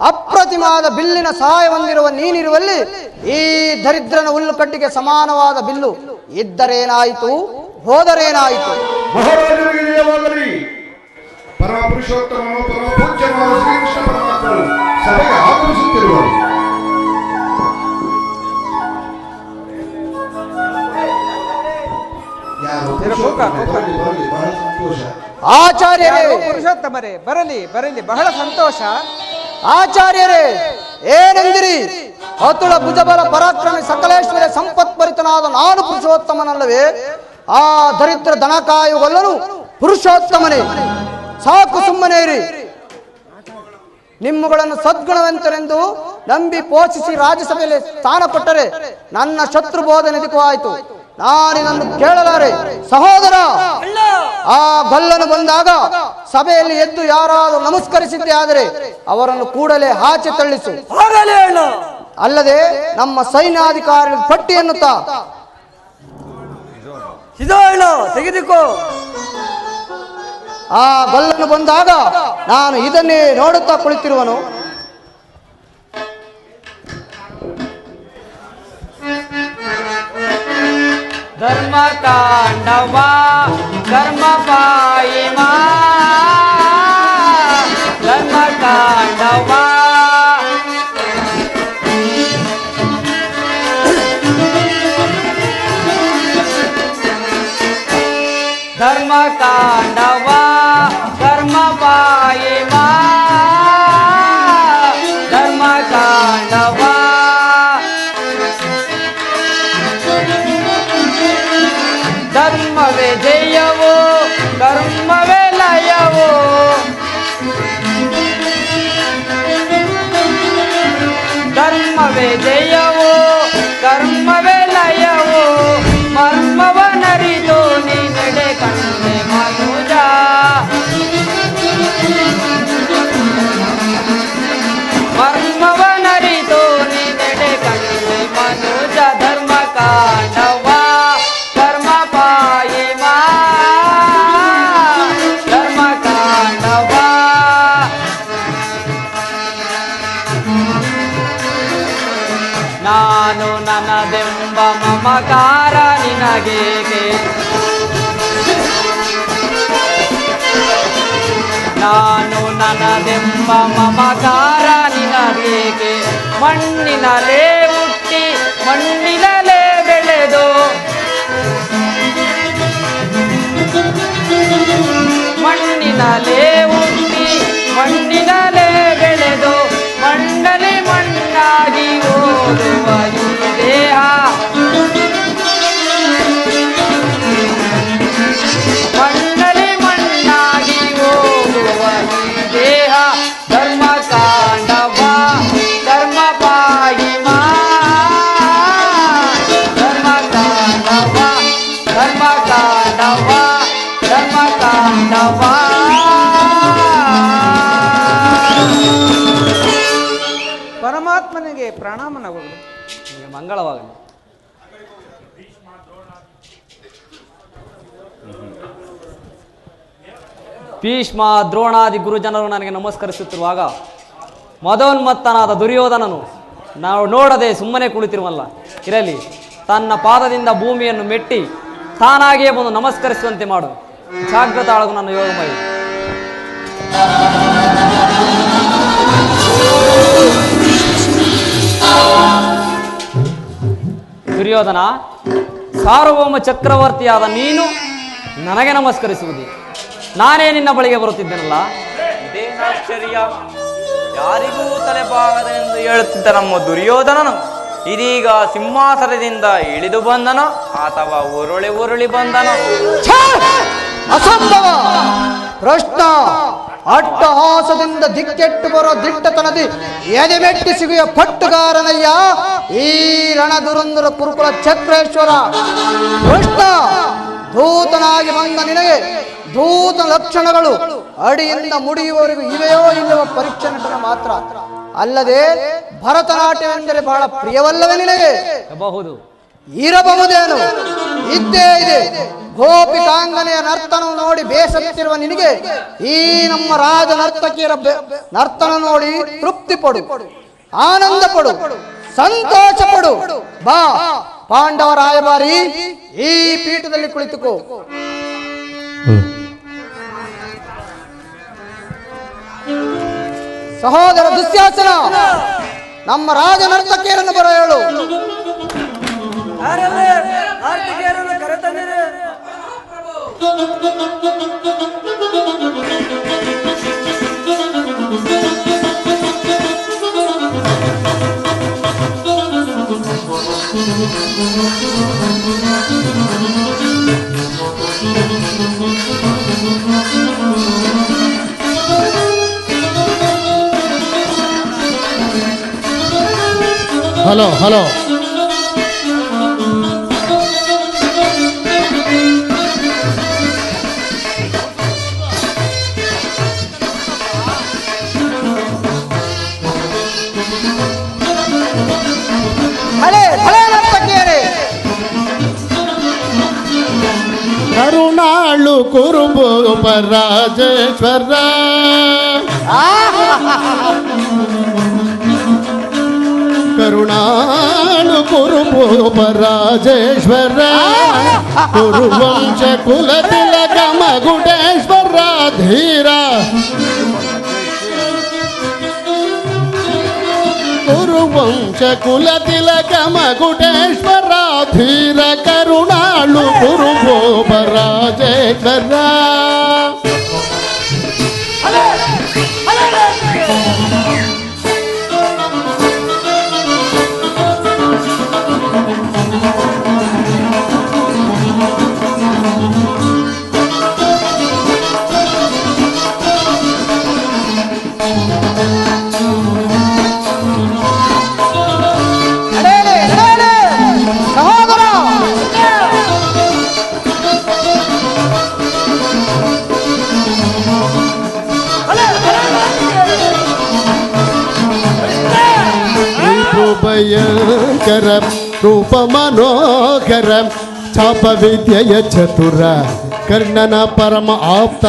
ಅಪ್ರತಿಮವಾದ ಬಿಲ್ಲಿನ ಸಹಾಯ ಹೊಂದಿರುವ ನೀನಿರುವಲ್ಲಿ ಈ ದರಿದ್ರನ ಹುಲ್ಲುಕಟ್ಟಿಗೆ ಸಮಾನವಾದ ಬಿಲ್ಲು ಇದ್ದರೇನಾಯಿತು, ಹೋದರೇನಾಯಿತು? ಮಹಾರಾಜರಿಗೆ ಜಯವಾಗಲಿ. ಪರಮ ಪುರುಷೋತ್ತಮನು ಪರಮ ಪೂಜ್ಯನಾದ ಶ್ರೀಕೃಷ್ಣ ಪರಮಾತ್ಮರು ಸಭೆಗೆ ಆಗಮಿಸುತ್ತಿರುವರು. ಆಚಾರ್ಯರೇ, ಪುರುಷೋತ್ತಮರೇ, ಬರಲಿ ಬರಲಿ, ಬಹಳ ಸಂತೋಷ. ಆಚಾರ್ಯರೇ ಏನೆಂದಿರಿ? ಅತುಳ ಭುಜಬಲ ಪರಾಕ್ರಮಿ ಸಕಲೇಶ್ವರ ಸಂಪತ್ಭರಿತನಾದ ನಾನು ಪುರುಷೋತ್ತಮನಲ್ಲವೇ? ಆ ದರಿದ್ರ ದನಕಾಯುಗೊಲ್ಲನು ಪುರುಷೋತ್ತಮನೇ. ಸಾಕು, ಸುಮ್ಮನೆ ಇರಿ. ನಿಮ್ಮಗಳನ್ನು ಸದ್ಗುಣವಂತರೆಂದು ನಂಬಿ ಪೋಷಿಸಿ ರಾಜ್ಯಸಭೆಯಲ್ಲಿ ಸ್ಥಾನ ಕೊಟ್ಟರೆ ನನ್ನ ಶತ್ರು ಬೋಧನೆದಿಕವಾಯಿತು. ನಾನಿನನ್ನು ಕೇಳಲಾರೆ. ಸಹೋದರ, ಆ ಗಲ್ಲನು ಬಂದಾಗ ಸಭೆಯಲ್ಲಿ ಎದ್ದು ಯಾರಾದರೂ ನಮಸ್ಕರಿಸಿದ್ದೇ ಆದರೆ ಅವರನ್ನು ಕೂಡಲೇ ಆಚೆ ತಳ್ಳಿಸು. ಅಲ್ಲದೆ ನಮ್ಮ ಸೈನ್ಯಾಧಿಕಾರಿ ಪಟ್ಟಿಯನ್ನು ತೆಗೆದುಕೋ. ಆ ಗಲ್ಲನು ಬಂದಾಗ ನಾನು ಇದನ್ನೇ ನೋಡುತ್ತಾ ಕುಳಿತಿರುವನು. ಧರ್ಮ ತಾಂಡವ ಧರ್ಮ ಪಾಯಿಮಾ ಧರ್ಮ ತಾಂಡವ ಧರ್ಮ ತಾಂಡವ ಧರ್ಮ ಪಾಯಿಮಾ ಧರ್ಮ ತಾಂಡವ ಧರ್ಮವೇ ಜಯವೋ ಕರ್ಮವೇ ಲಯವೋ ಧರ್ಮವೇ ಜಯವೋ ಕರ್ಮವೇ ಲಯವೋ ಮರ್ಮವನರಿದು ನೀ ನಡೆ ಕಂಡೆ ಮನುಜ ಮರ್ಮವನರಿದು ನೀ ನಡೆ ಕಂಡೆ ಮನುಜ ಧರ್ಮ ಕಾಂಡವ ಧರ್ಮ ಪಾಯಿಮಾ ಧರ್ಮ ಕಾಂಡವ ನಾನು ನನ್ನದೆಂಬ ಮಮಕಾರ ನಿನಗೇಕೆ ನಾನು ನನ್ನದೆಂಬ ಮಮಕಾರ ನಿನಗೇಕೆ ಮಣ್ಣಿನಲೇ ಹುಟ್ಟಿ ಮಣ್ಣಿನಲೇ ಬೆಳೆದು ಮಣ್ಣಿನಲೇ ಹುಟ್ಟಿ ಮಣ್ಣಿನಲೇ ಬೆಳೆದು ಮಣ್ಣಲ್ಲಿ ಮಣ್ಣಾಗಿ ಓದುವ ಈ ದೇಹ ಮಣ್ಣಲ್ಲಿ ಮಣ್ಣಾಗಿ ಓದುವ ಈ ದೇಹ ಧರ್ಮ ಕಾಂಡವ ಧರ್ಮ ಪಾಯಿಮಾ ಧರ್ಮ ಕಾಂಡವ ಧರ್ಮ ಕಾಂಡವ ಧರ್ಮ ಕಾಂಡವ ಪರಮಾತ್ಮನಿಗೆ ಪ್ರಣಾಮನಗಳು. ಮಂಗಳವಾಗಲಿ. ಭೀಷ್ಮ ದ್ರೋಣಾದಿ ಗುರುಜನರು ನನಗೆ ನಮಸ್ಕರಿಸುತ್ತಿರುವಾಗ ಮದೋನ್ಮತ್ತನಾದ ದುರ್ಯೋಧನನು ನಾವು ನೋಡದೆ ಸುಮ್ಮನೆ ಕುಳಿತಿರುವಲ್ಲ. ಇರಲಿ, ತನ್ನ ಪಾದದಿಂದ ಭೂಮಿಯನ್ನು ಮೆಟ್ಟಿ ತಾನಾಗಿಯೇ ಬಂದು ನಮಸ್ಕರಿಸುವಂತೆ ಮಾಡು. ಜಾಗೃತ ಆಳಗು ನನ್ನ ಯೋಗಮಯ. ದುರ್ಯೋಧನ, ಸಾರ್ವಭೌಮ ಚಕ್ರವರ್ತಿಯಾದ ನೀನು ನನಗೆ ನಮಸ್ಕರಿಸುವುದೇ? ನಾನೇ ನಿನ್ನ ಬಳಿಗೆ ಬರುತ್ತಿದ್ದೇನಲ್ಲ. ಇದೇನಾಶ್ಚರ್ಯ! ಯಾರಿಗೂ ತಲೆಬಾಗದೆಂದು ಹೇಳುತ್ತಿದ್ದ ನಮ್ಮ ದುರ್ಯೋಧನನು ಇದೀಗ ಸಿಂಹಾಸನದಿಂದ ಇಳಿದು ಬಂದನೋ ಅಥವಾ ಉರುಳಿ ಬಂದನೋ? ಅಸಂಭವ ಪ್ರಶ್ನ. ಅಟ್ಟಹಾಸದಿಂದ ದಿಕ್ಕೆಟ್ಟು ಬರೋ ದಿಟ್ಟತನದಿ ಎದೆಮೆಟ್ಟಿ ಸಿಗುವ ಪಟ್ಟುಗಾರನಯ್ಯ ಈ ರಣದುರಂದರ ಕುರುಕುಲ ಚಕ್ರೇಶ್ವರ. ಪ್ರಶ್ನ, ದೂತನಾಗಿ ಬಂದ ನಿನಗೆ ದೂತ ಲಕ್ಷಣಗಳು ಅಡಿಯಿಂದ ಮುಡಿಯುವವರೆಗೂ ಇವೆಯೋ ಇಲ್ಲವೋ ಪರೀಕ್ಷೆ ನಡೆದ ಮಾತ್ರ. ಅಲ್ಲದೆ ಭರತನಾಟ್ಯವೆಂದರೆ ಬಹಳ ಪ್ರಿಯವಲ್ಲವೇ ನಿನಗೆ? ಬಹುದು ಇರಬಹುದೇನು? ಇದ್ದೇ ಇದೆ. ಗೋಪಿಕಾಂಗನೆಯ ನರ್ತನ ನೋಡಿ ಬೇಸತ್ತಿರುವ ನಿನಗೆ ಈ ನಮ್ಮ ರಾಜ ನರ್ತಕಿಯರ ನರ್ತನ ನೋಡಿ ತೃಪ್ತಿ ಪಡು, ಆನಂದ ಪಡು, ಸಂತೋಷ ಪಡು. ಬಾ ಪಾಂಡವ ರಾಯಭಾರಿ, ಈ ಪೀಠದಲ್ಲಿ ಕುಳಿತುಕೋ. ಸಹೋದರ ದುಶ್ಯಾಸನ, ನಮ್ಮ ರಾಜ ನರ್ತಕಿಯರನ್ನು ಬರ ಹೇಳು. ಹಲೋ ಹಲೋ, ಕರುಣಾಳು ಕುರುಭೂಪ ರಾಜೇಶ್ವರ, ಕರುಣಾಳು ಕುರುಭೂಪ ರಾಜೇಶ್ವರ, ಕುರುವಂಶ ಕುಲ ತಿಲಕ ಮಗುಡೇಶ್ವರ ಧೀರ, ಕುರುವಂಶ ಕುಲ ತಿಲಕ ಮಗುಡೇಶ್ವರ ಧೀರ, ಕರುಣಾಳು ಕುರುಭೂಪ ರಾಜೇಶ್ವರ. ಭಯಂಕರ ರೂಪ ಮನೋಹರ, ಛಾಪ ವಿದ್ಯೆಯ ಚತುರ, ಕರ್ಣನ ಪರಮ ಆಪ್ತ,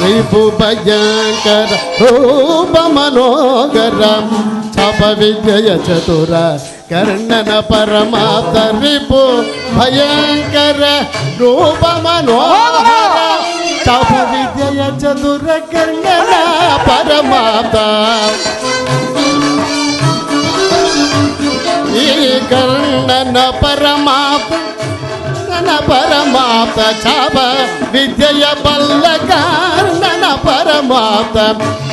ರಿಪು ಭಯಂಕರ ರೂಪ ಮನೋಹರ, ಛಾಪ ವಿದ್ಯೆಯ ಚತುರ, ಕರ್ಣನ ಪರಮಾಪ್ತ, ರಿಪು ಭಯಂಕರ ರೂಪ ಮನೋಹರ, ಛಾಪ ವಿದ್ಯೆಯ ಚತುರ, ಕರ್ಣನ ಪರಮಾಪ್ತ. ಈ ಕರ್ಣನ ಪರಮಾಪ್ತ, ನನ್ನ ಪರಮಾಪ್ತ, ಛಾಪ ವಿದ್ಯೆಯ ಬಲ್ಲ ಕರ್ಣನ ಪರಮಾಪ್ತ,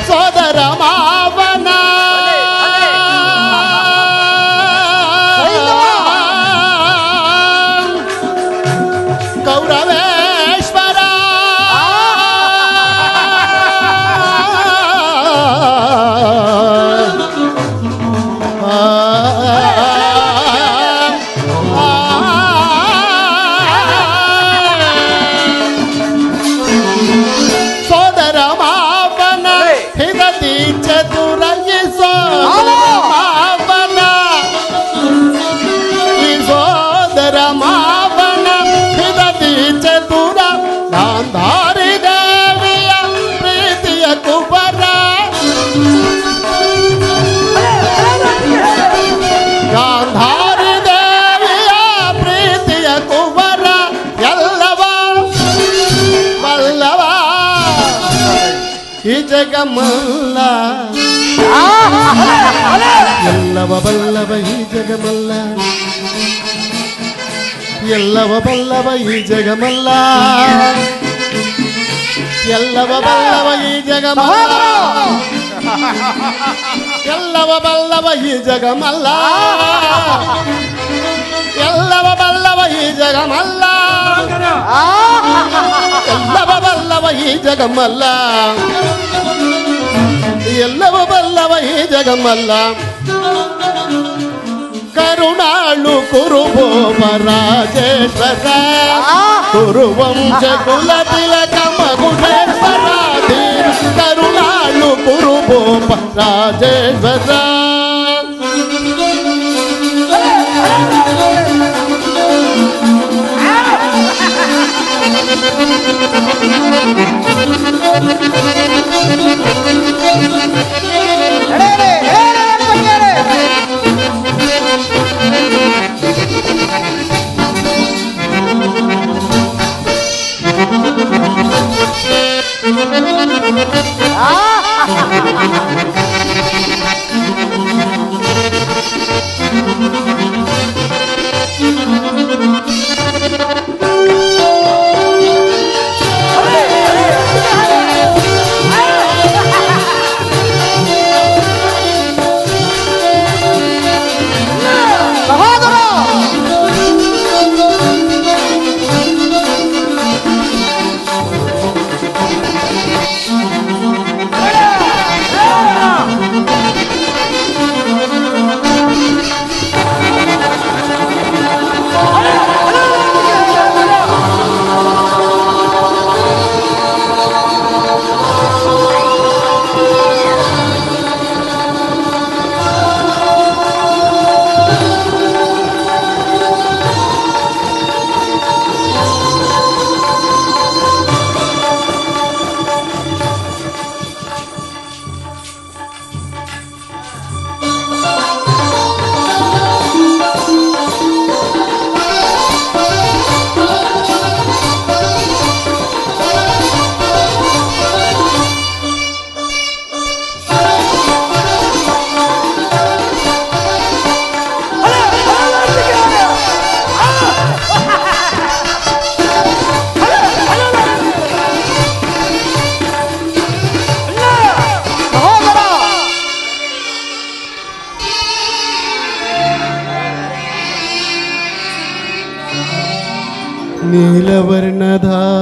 ಸೋದರ ಮಾವನ ಕೌರವೇಶ್ವರ, ಸೋದರ ಮಾವನ ಹಿರತಿ ಚತುರ, ಜಗಮಲ್ಲ ಎಲ್ಲವ ಬಲ್ಲವ ಈ ಜಗಮಲ್ಲ ಎಲ್ಲವ ಬಲ್ಲವ ಈ ಜಗಮಲ್ಲ ಎಲ್ಲವ ಬಲ್ಲವ ಈ ಜಗಮಲ್ಲ ಎಲ್ಲವ ಬಲ್ಲವ ಈ ಜಗಮಲ್ಲ ಎಲ್ಲವ ಬಲ್ಲವ ಈ ಜಗಮಲ್ಲ ಎಲ್ಲವ ಬಲ್ಲವ ಈ ಜಗಮಲ್ಲ ಎಲ್ಲವ ಬಲ್ಲವ ಈ ಜಗಮಲ್ಲ ಕರುಣಾಳು ಕುರುಭೋಮ ರಾಜೇಶ್ವರ ಕುರುವಂಶ ಕುಲ ತಿಲಕ ಮಗುಷೇಶ್ವರ ಕರುಣಾಳು ಕುರುಭೋಮ ರಾಜೇಶ್ವರ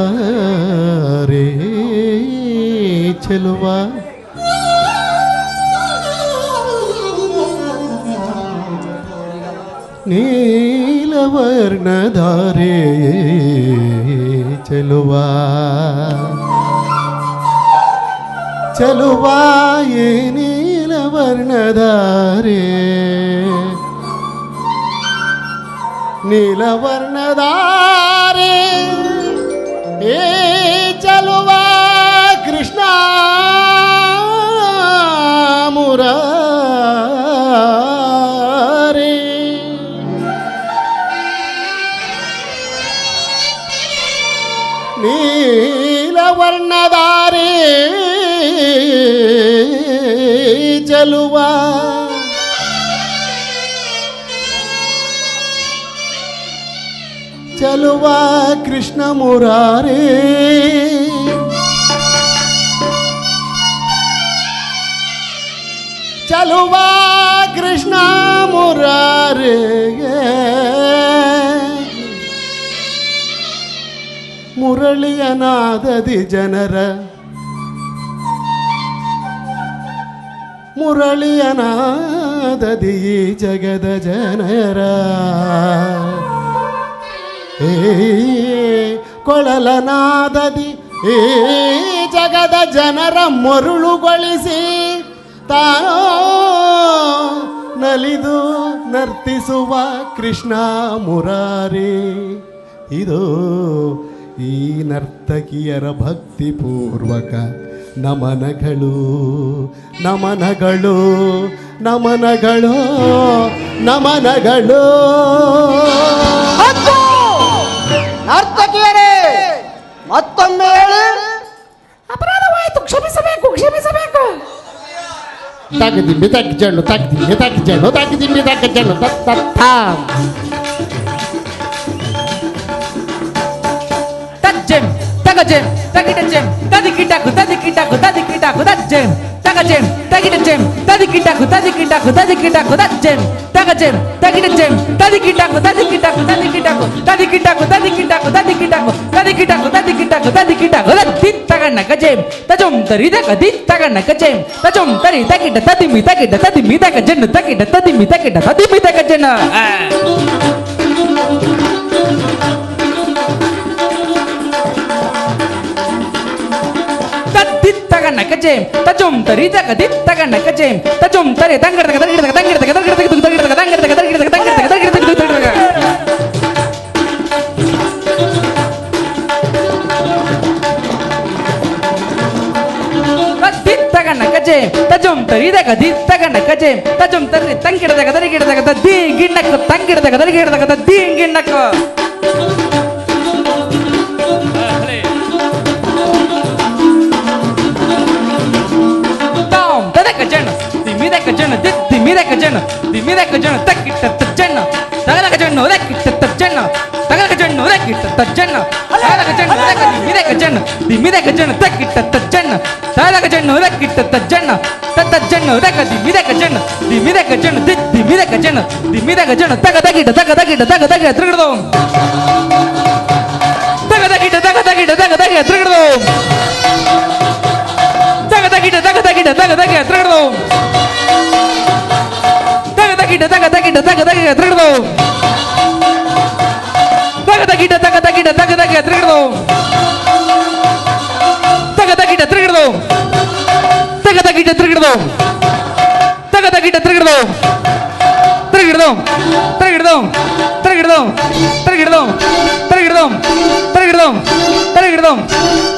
ನೀಲವರ್ಣಧಾರೆ ಚೆಲುವ ನೀಲವರ್ಣಧಾರೆ ಚೆಲುವ ಚೆಲುವ ಏ ನೀಲವರ್ಣಧಾರೆ ನೀಲವರ್ಣಧಾರೆ ಏ ಚಲುವ ಕೃಷ್ಣ ಮುರಾರಿ ನೀಲವರ್ಣಧಾರೆ ಚಲುವ ಚಲುವ ಕೃಷ್ಣ ಮುರಾರೇ ಚಲುವ ಕೃಷ್ಣ ಮುರಾರೇ ಮುರಳಿಯ ನಾದದಿ ಜನರ ಮುರಳಿಯ ನಾದದಿ ಜಗದ ಜನರ ಕೊಳಲ ನಾದದಿ ಈ ಜಗದ ಜನರ ಮರುಳುಗೊಳಿಸಿ ತಾನೋ ನಲಿದು ನರ್ತಿಸುವ ಕೃಷ್ಣ ಮುರಾರಿ ಇದು ಈ ನರ್ತಕಿಯರ ಭಕ್ತಿಪೂರ್ವಕ ನಮನಗಳು ನಮನಗಳು ನಮನಗಳು ನಮನಗಳು ನರ್ತಕಿಯರೇ ಮತ್ತೊಮ್ಮೆ ಹೇಳಿ. ಅಪರಾಧವಾಯಿತು ಕ್ಷಮಿಸಬೇಕು ಕ್ಷಮಿಸಬೇಕು. ತಗದಿಂಬಿ ತಗ್ಜಣ್ಣು ತಗ್ದಿಂಬಿ ತಗ್ಜಣ್ಣು ತಗದಿಂಬಿ ತಗ್ಜಣ್ಣು ತತ್ತ ತಜ್ಜೆಂ ತಗಜೆಂ ತಗಿಟಜೆಂ ತದಿಕಿಟಕು ತದಿಕಿಟಕು ತದಿಕಿಟಕು ತಜ್ಜೆಂ ತಗಜೆಂ ತಗಿಟಜೆಂ ತದಿಕಿಟಕು ತದಿಕಿಟಕು ತದಿಕಿಟಕು ತಜ್ಜೆಂ ತಗಜೆಂ ತಗಿಟಜೆಂ ತದಿಕಿಟಕು ತದಿಕಿಟಕು ತದಿಕಿಟಕು ತದಿಕಿಟಕು ತದಿಕಿಟಕು ತದಿಕಿಟಕು ತದಿಕಿಟಕು ತದಿಕಿಟಕು ತದಿಕಿಟಕು ತಗಣ್ಣ ಗಜೆಂ ತಜುಂ ತರಿದ ಕದಿ ತಗಣ್ಣ ಗಜೆಂ ತಜುಂ ತರಿ ತಗಿಟ ತದಿಮಿ ತಗಿಟ ತದಿಮಿ ತಗಜೆನ್ ತಗಿಟ ತದಿಮಿ ತಗಿಟ ತದಿಮಿ ತಗಜೆನ್ ತಗಣ್ಣ ಕಜೇಂ ತಜುಂ ತರಿ ತಗದಿ ತಗಣ್ಣ ಕಜೇಂ ತಜುಂ ತರಿ ತಂಗಡ ತಗ ತಗಡ ತಗ ತಂಗಡ ತಗ ತಗಡ ತಗ ತಗಡ ತಗ ತಂಗಡ ತಗ ತಗಡ ತಗ ತಂಗಡ ತಗ ತಗಡ ತಗ ತಗಡ ತದಿ ತಗಣ್ಣ ಕಜೇಂ ತಜುಂ ತರಿ ತಗದಿ ತಗಣ್ಣ ಕಜೇಂ ತಜುಂ ತರಿ ತಂಗಡ ತಗ ತಗಡ ತಗ ತದಿ ಗಿಣ್ಣಕ ತಂಗಡ ತಗ ತಗಡ ತಗ ತದಿ ಗಿಣ್ಣಕ ಜನ ದಿಮಿದಕ ಜನ ದಿಮಿದಕ ಜನ ದಿಮಿದಕ ಜನ ತಕ್ಕಿಟ್ಟ ತಜ್ಜನ ತಗಲಕ ಜನ ಒದಕ್ಕಿಟ್ಟ ತಜ್ಜನ ತಗಲಕ ಜನ ಒದಕ್ಕಿಟ್ಟ ತಜ್ಜನ ತಗಲಕ ಜನ ಒದಕ ದಿಮಿದಕ ಜನ ದಿಮಿದಕ ಜನ ತಕ್ಕಿಟ್ಟ ತಜ್ಜನ ತಗಲಕ ಜನ ಒದಕ್ಕಿಟ್ಟ ತಜ್ಜನ ತಜ್ಜನ ಒದಕ ದಿಮಿದಕ ಜನ ದಿಮಿದಕ ಜನ ದಿಮಿದಕ ಜನ ದಿಮಿದಕ ಜನ ತಗದಗಿಟ್ಟ ತಗದಗಿಟ್ಟ ತಗದಗಿಟ್ಟ ತಿರುಗಡೋ ತಗದಗಿಟ್ಟ ತಗದಗಿಟ್ಟ ತಗದಗಿಟ್ಟ ತಿರುಗಡೋ ತಗದಗಿಟ್ಟ ತಗದಗಿಟ್ಟ ತಗದಗಿಟ್ಟ ತಿರುಗಡೋ ತಗದಗಿಟ್ಟ ತಗದಗಿಟ್ಟ ತಗದಗಿಟ್ಟ ತಿರುಗಡೋ ತಗದಗಿಟ್ಟ ತಗದಗಿಟ್ಟ ತಗದಗಿಟ್ಟ ತಿರುಗಡೋ ತಗದಗಿಟ್ಟ ತಿರುಗಡೋ ತಗದಗಿಟ್ಟ ತಿರುಗಡೋ ತಗದಗಿಟ್ಟ ತಿರುಗಡೋ ತಿರುಗಡೋ ತಿರುಗಡೋ ತಿರುಗಡೋ ತಿರುಗಡೋ ತಿರುಗಡೋ ತಿರುಗಡೋ ತಿರುಗಡೋ ತಿರುಗಡೋ ತಿರುಗಡೋ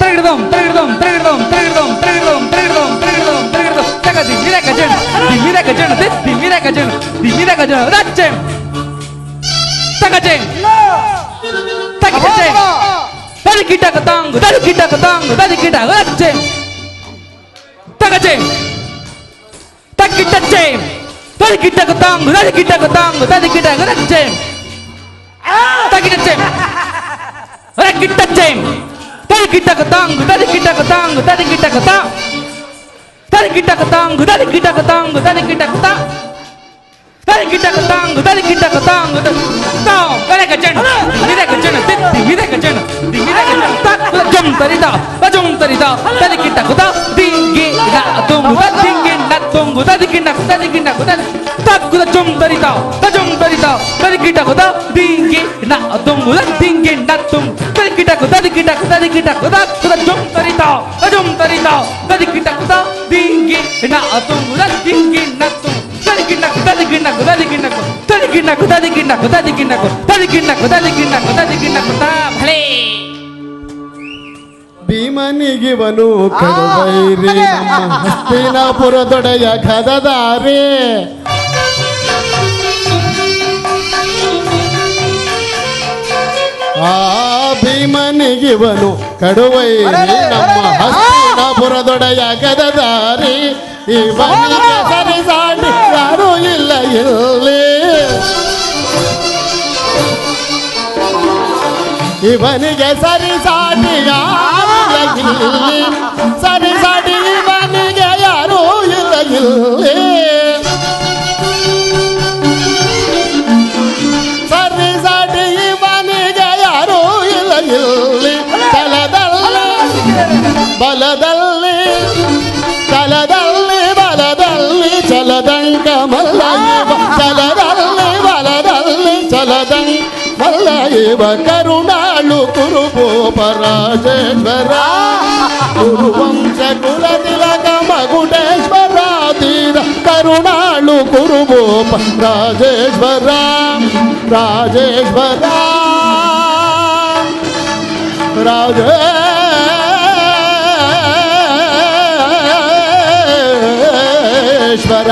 ತಿರುಗಡೋ ತಿರುಗಡೋ ತಿರುಗಡೋ ತಿರುಗಡೋ ತಿರುಗಡೋ ತಿರುಗಡೋ ತಗದಿ ಮಿರಕ ಜನ ದಿಮಿರಕ ಜನ ದಿಮಿರಕ ಜನ ದಿಮಿರಕ ಜನ ರಾಜ್ಯ ತಗಜೆ ತಗಜೆ ತದಿಕಿಟಕ ತಾಂಗು ತದಿಕಿಟಕ ತಾಂಗು ತದಿಕಿಟಕ ರಾಜ್ಯ ತಗಜೆ ತಕ್ಕಿಟಚ್ಚೆ ತದಿಕಿಟಕ ತಾಂಗು ತದಿಕಿಟಕ ತಾಂಗು ತದಿಕಿಟಕ ರಾಜ್ಯ ತಗಿಟಚ್ಚೆ ರಕ್ಕಿಟಚ್ಚೆ ತದಿಕಿಟಕ ತಾಂಗು ತದಿಕಿಟಕ ತಾಂಗು ತದಿಕಿಟಕ ತಾ ತದಿಕಿಟಕ ತಾಂಗು ತದಿಕಿಟಕ ತಾಂಗು ತದಿಕಿಟಕ ತಾ ತದಿಕಿಟಕ ತಾಂಗು ತದಿಕಿಟಕ ತಾಂಗು ತಾ ಕರೆಕ ಜನ ವಿರಕ ಜನ ತಿತ್ತಿ ವಿರಕ ಜನ ವಿರಕ ಜನ ತಜಂ ತರಿದ ತಜಂ ತರಿದ ತದಿಕಿಟಕ ತಾ ದಿಂಗಿ ನ ತುಂಗು ದಿಂಗಿ ನ ತುಂಗು ತದಿಕಿಟಕ ತದಿಕಿಟಕ ತಗ್ಗು ತಜಂ ತರಿದ ತಜಂ ತರಿದ ತದಿಕಿಟಕ ತಾ ದಿಂಗಿ ನ ತುಂಗು ದಿಂಗಿ ನ ತುಂಗು ತದಿಕಿಟಕ ತದಿಕಿಟಕ ತದಿಕಿಟಕ ತಜಂ ತರಿದ ತಜಂ ತರಿದ ತದಿಕಿಟಕ ತಾ ದಿಂಗಿ ನ ತುಂಗು ದಿಂಗಿ ನ ತುಂಗು ತದಿಕಿಟಕ ತದಿಕಿಟಕ ತದಿಕಿಟಕ ತದಿಕಿಟಕ ತದಿಕಿಟಕ ತದಿಕಿಟಕ ತದಿಕಿಟಕ ತದಿಕಿಟಕ ತದಿಕಿಟಕ ತಾ ಭಲೆ ಭೀಮನಿಗಿವನು ಕಡುವೈರಿ ನಮ್ಮ ಹಸ್ತಿನಾಪುರದೊಡೆಯ ಗದದಾರಿ ಆ ಭೀಮನಿಗಿವನು ಕಡುವೈರಿ ನಮ್ಮ ಹಸ್ತಿನಾಪುರದೊಡೆಯ ಗದದಾರಿ ಇವನಿಗೆ ಸರಿಸಾಟಿ ಯಾರೂ ಇಲ್ಲ ಇಲ್ಲಿ ಇವನಿಗೆ ಸರಿಸಾಟಿ ಯಾರೂ ಇಲ್ಲ ಇಲ್ಲಿ ಸರಿಸಾಟಿ ಇವನಿಗೆ ಯಾರೂ ಇಲ್ಲ ಇಲ್ಲಿ ಸರಿಸಾಟಿ ಇವನಿಗೆ ಯಾರೂ ಇಲ್ಲ ಇಲ್ಲಿ ತಲದಲ್ಲಿ ಬಲದಲ್ಲಿ ತಲದಲ್ಲಿ ಬಲದಲ್ಲಿ ಚಲದಂಗ ಮಲ್ಲ ಚಲದಲ್ಲಿ ಬಲದಲ್ಲಿ ಚಲದಂಗ ಮಲ್ಲ ಇವ ಕರುಣಾಳು ಕುರುಭೂಪ ರಾಜೇಶ್ವರ ಕುರುವಂಶ ಕುಲತಿಲಕ ಮಗುಡೇಶ್ವರ ತೀರ ಕರುಣಾಳು ಕುರುಭೂಪ ರಾಜೇಶ್ವರ ರಾಜೇಶ್ವರ ರಾಜೇಶ್ವರ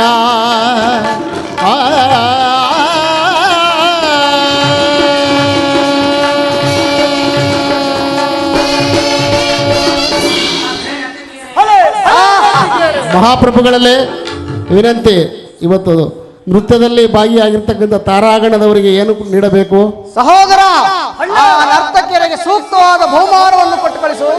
ಮಹಾಪ್ರಭುಗಳಲ್ಲೇ ವಿನಂತಿ, ಇವತ್ತು ನೃತ್ಯದಲ್ಲಿ ಭಾಗಿಯಾಗಿರ್ತಕ್ಕಂಥ ತಾರಾಗಣದವರಿಗೆ ಏನು ನೀಡಬೇಕು? ಸಹೋದರ, ಆ ನರ್ತಕಿಯರಿಗೆ ಸೂಕ್ತವಾದ ಬಹುಮಾನವನ್ನು ಕೊಟ್ಟು ಕಳಿಸು.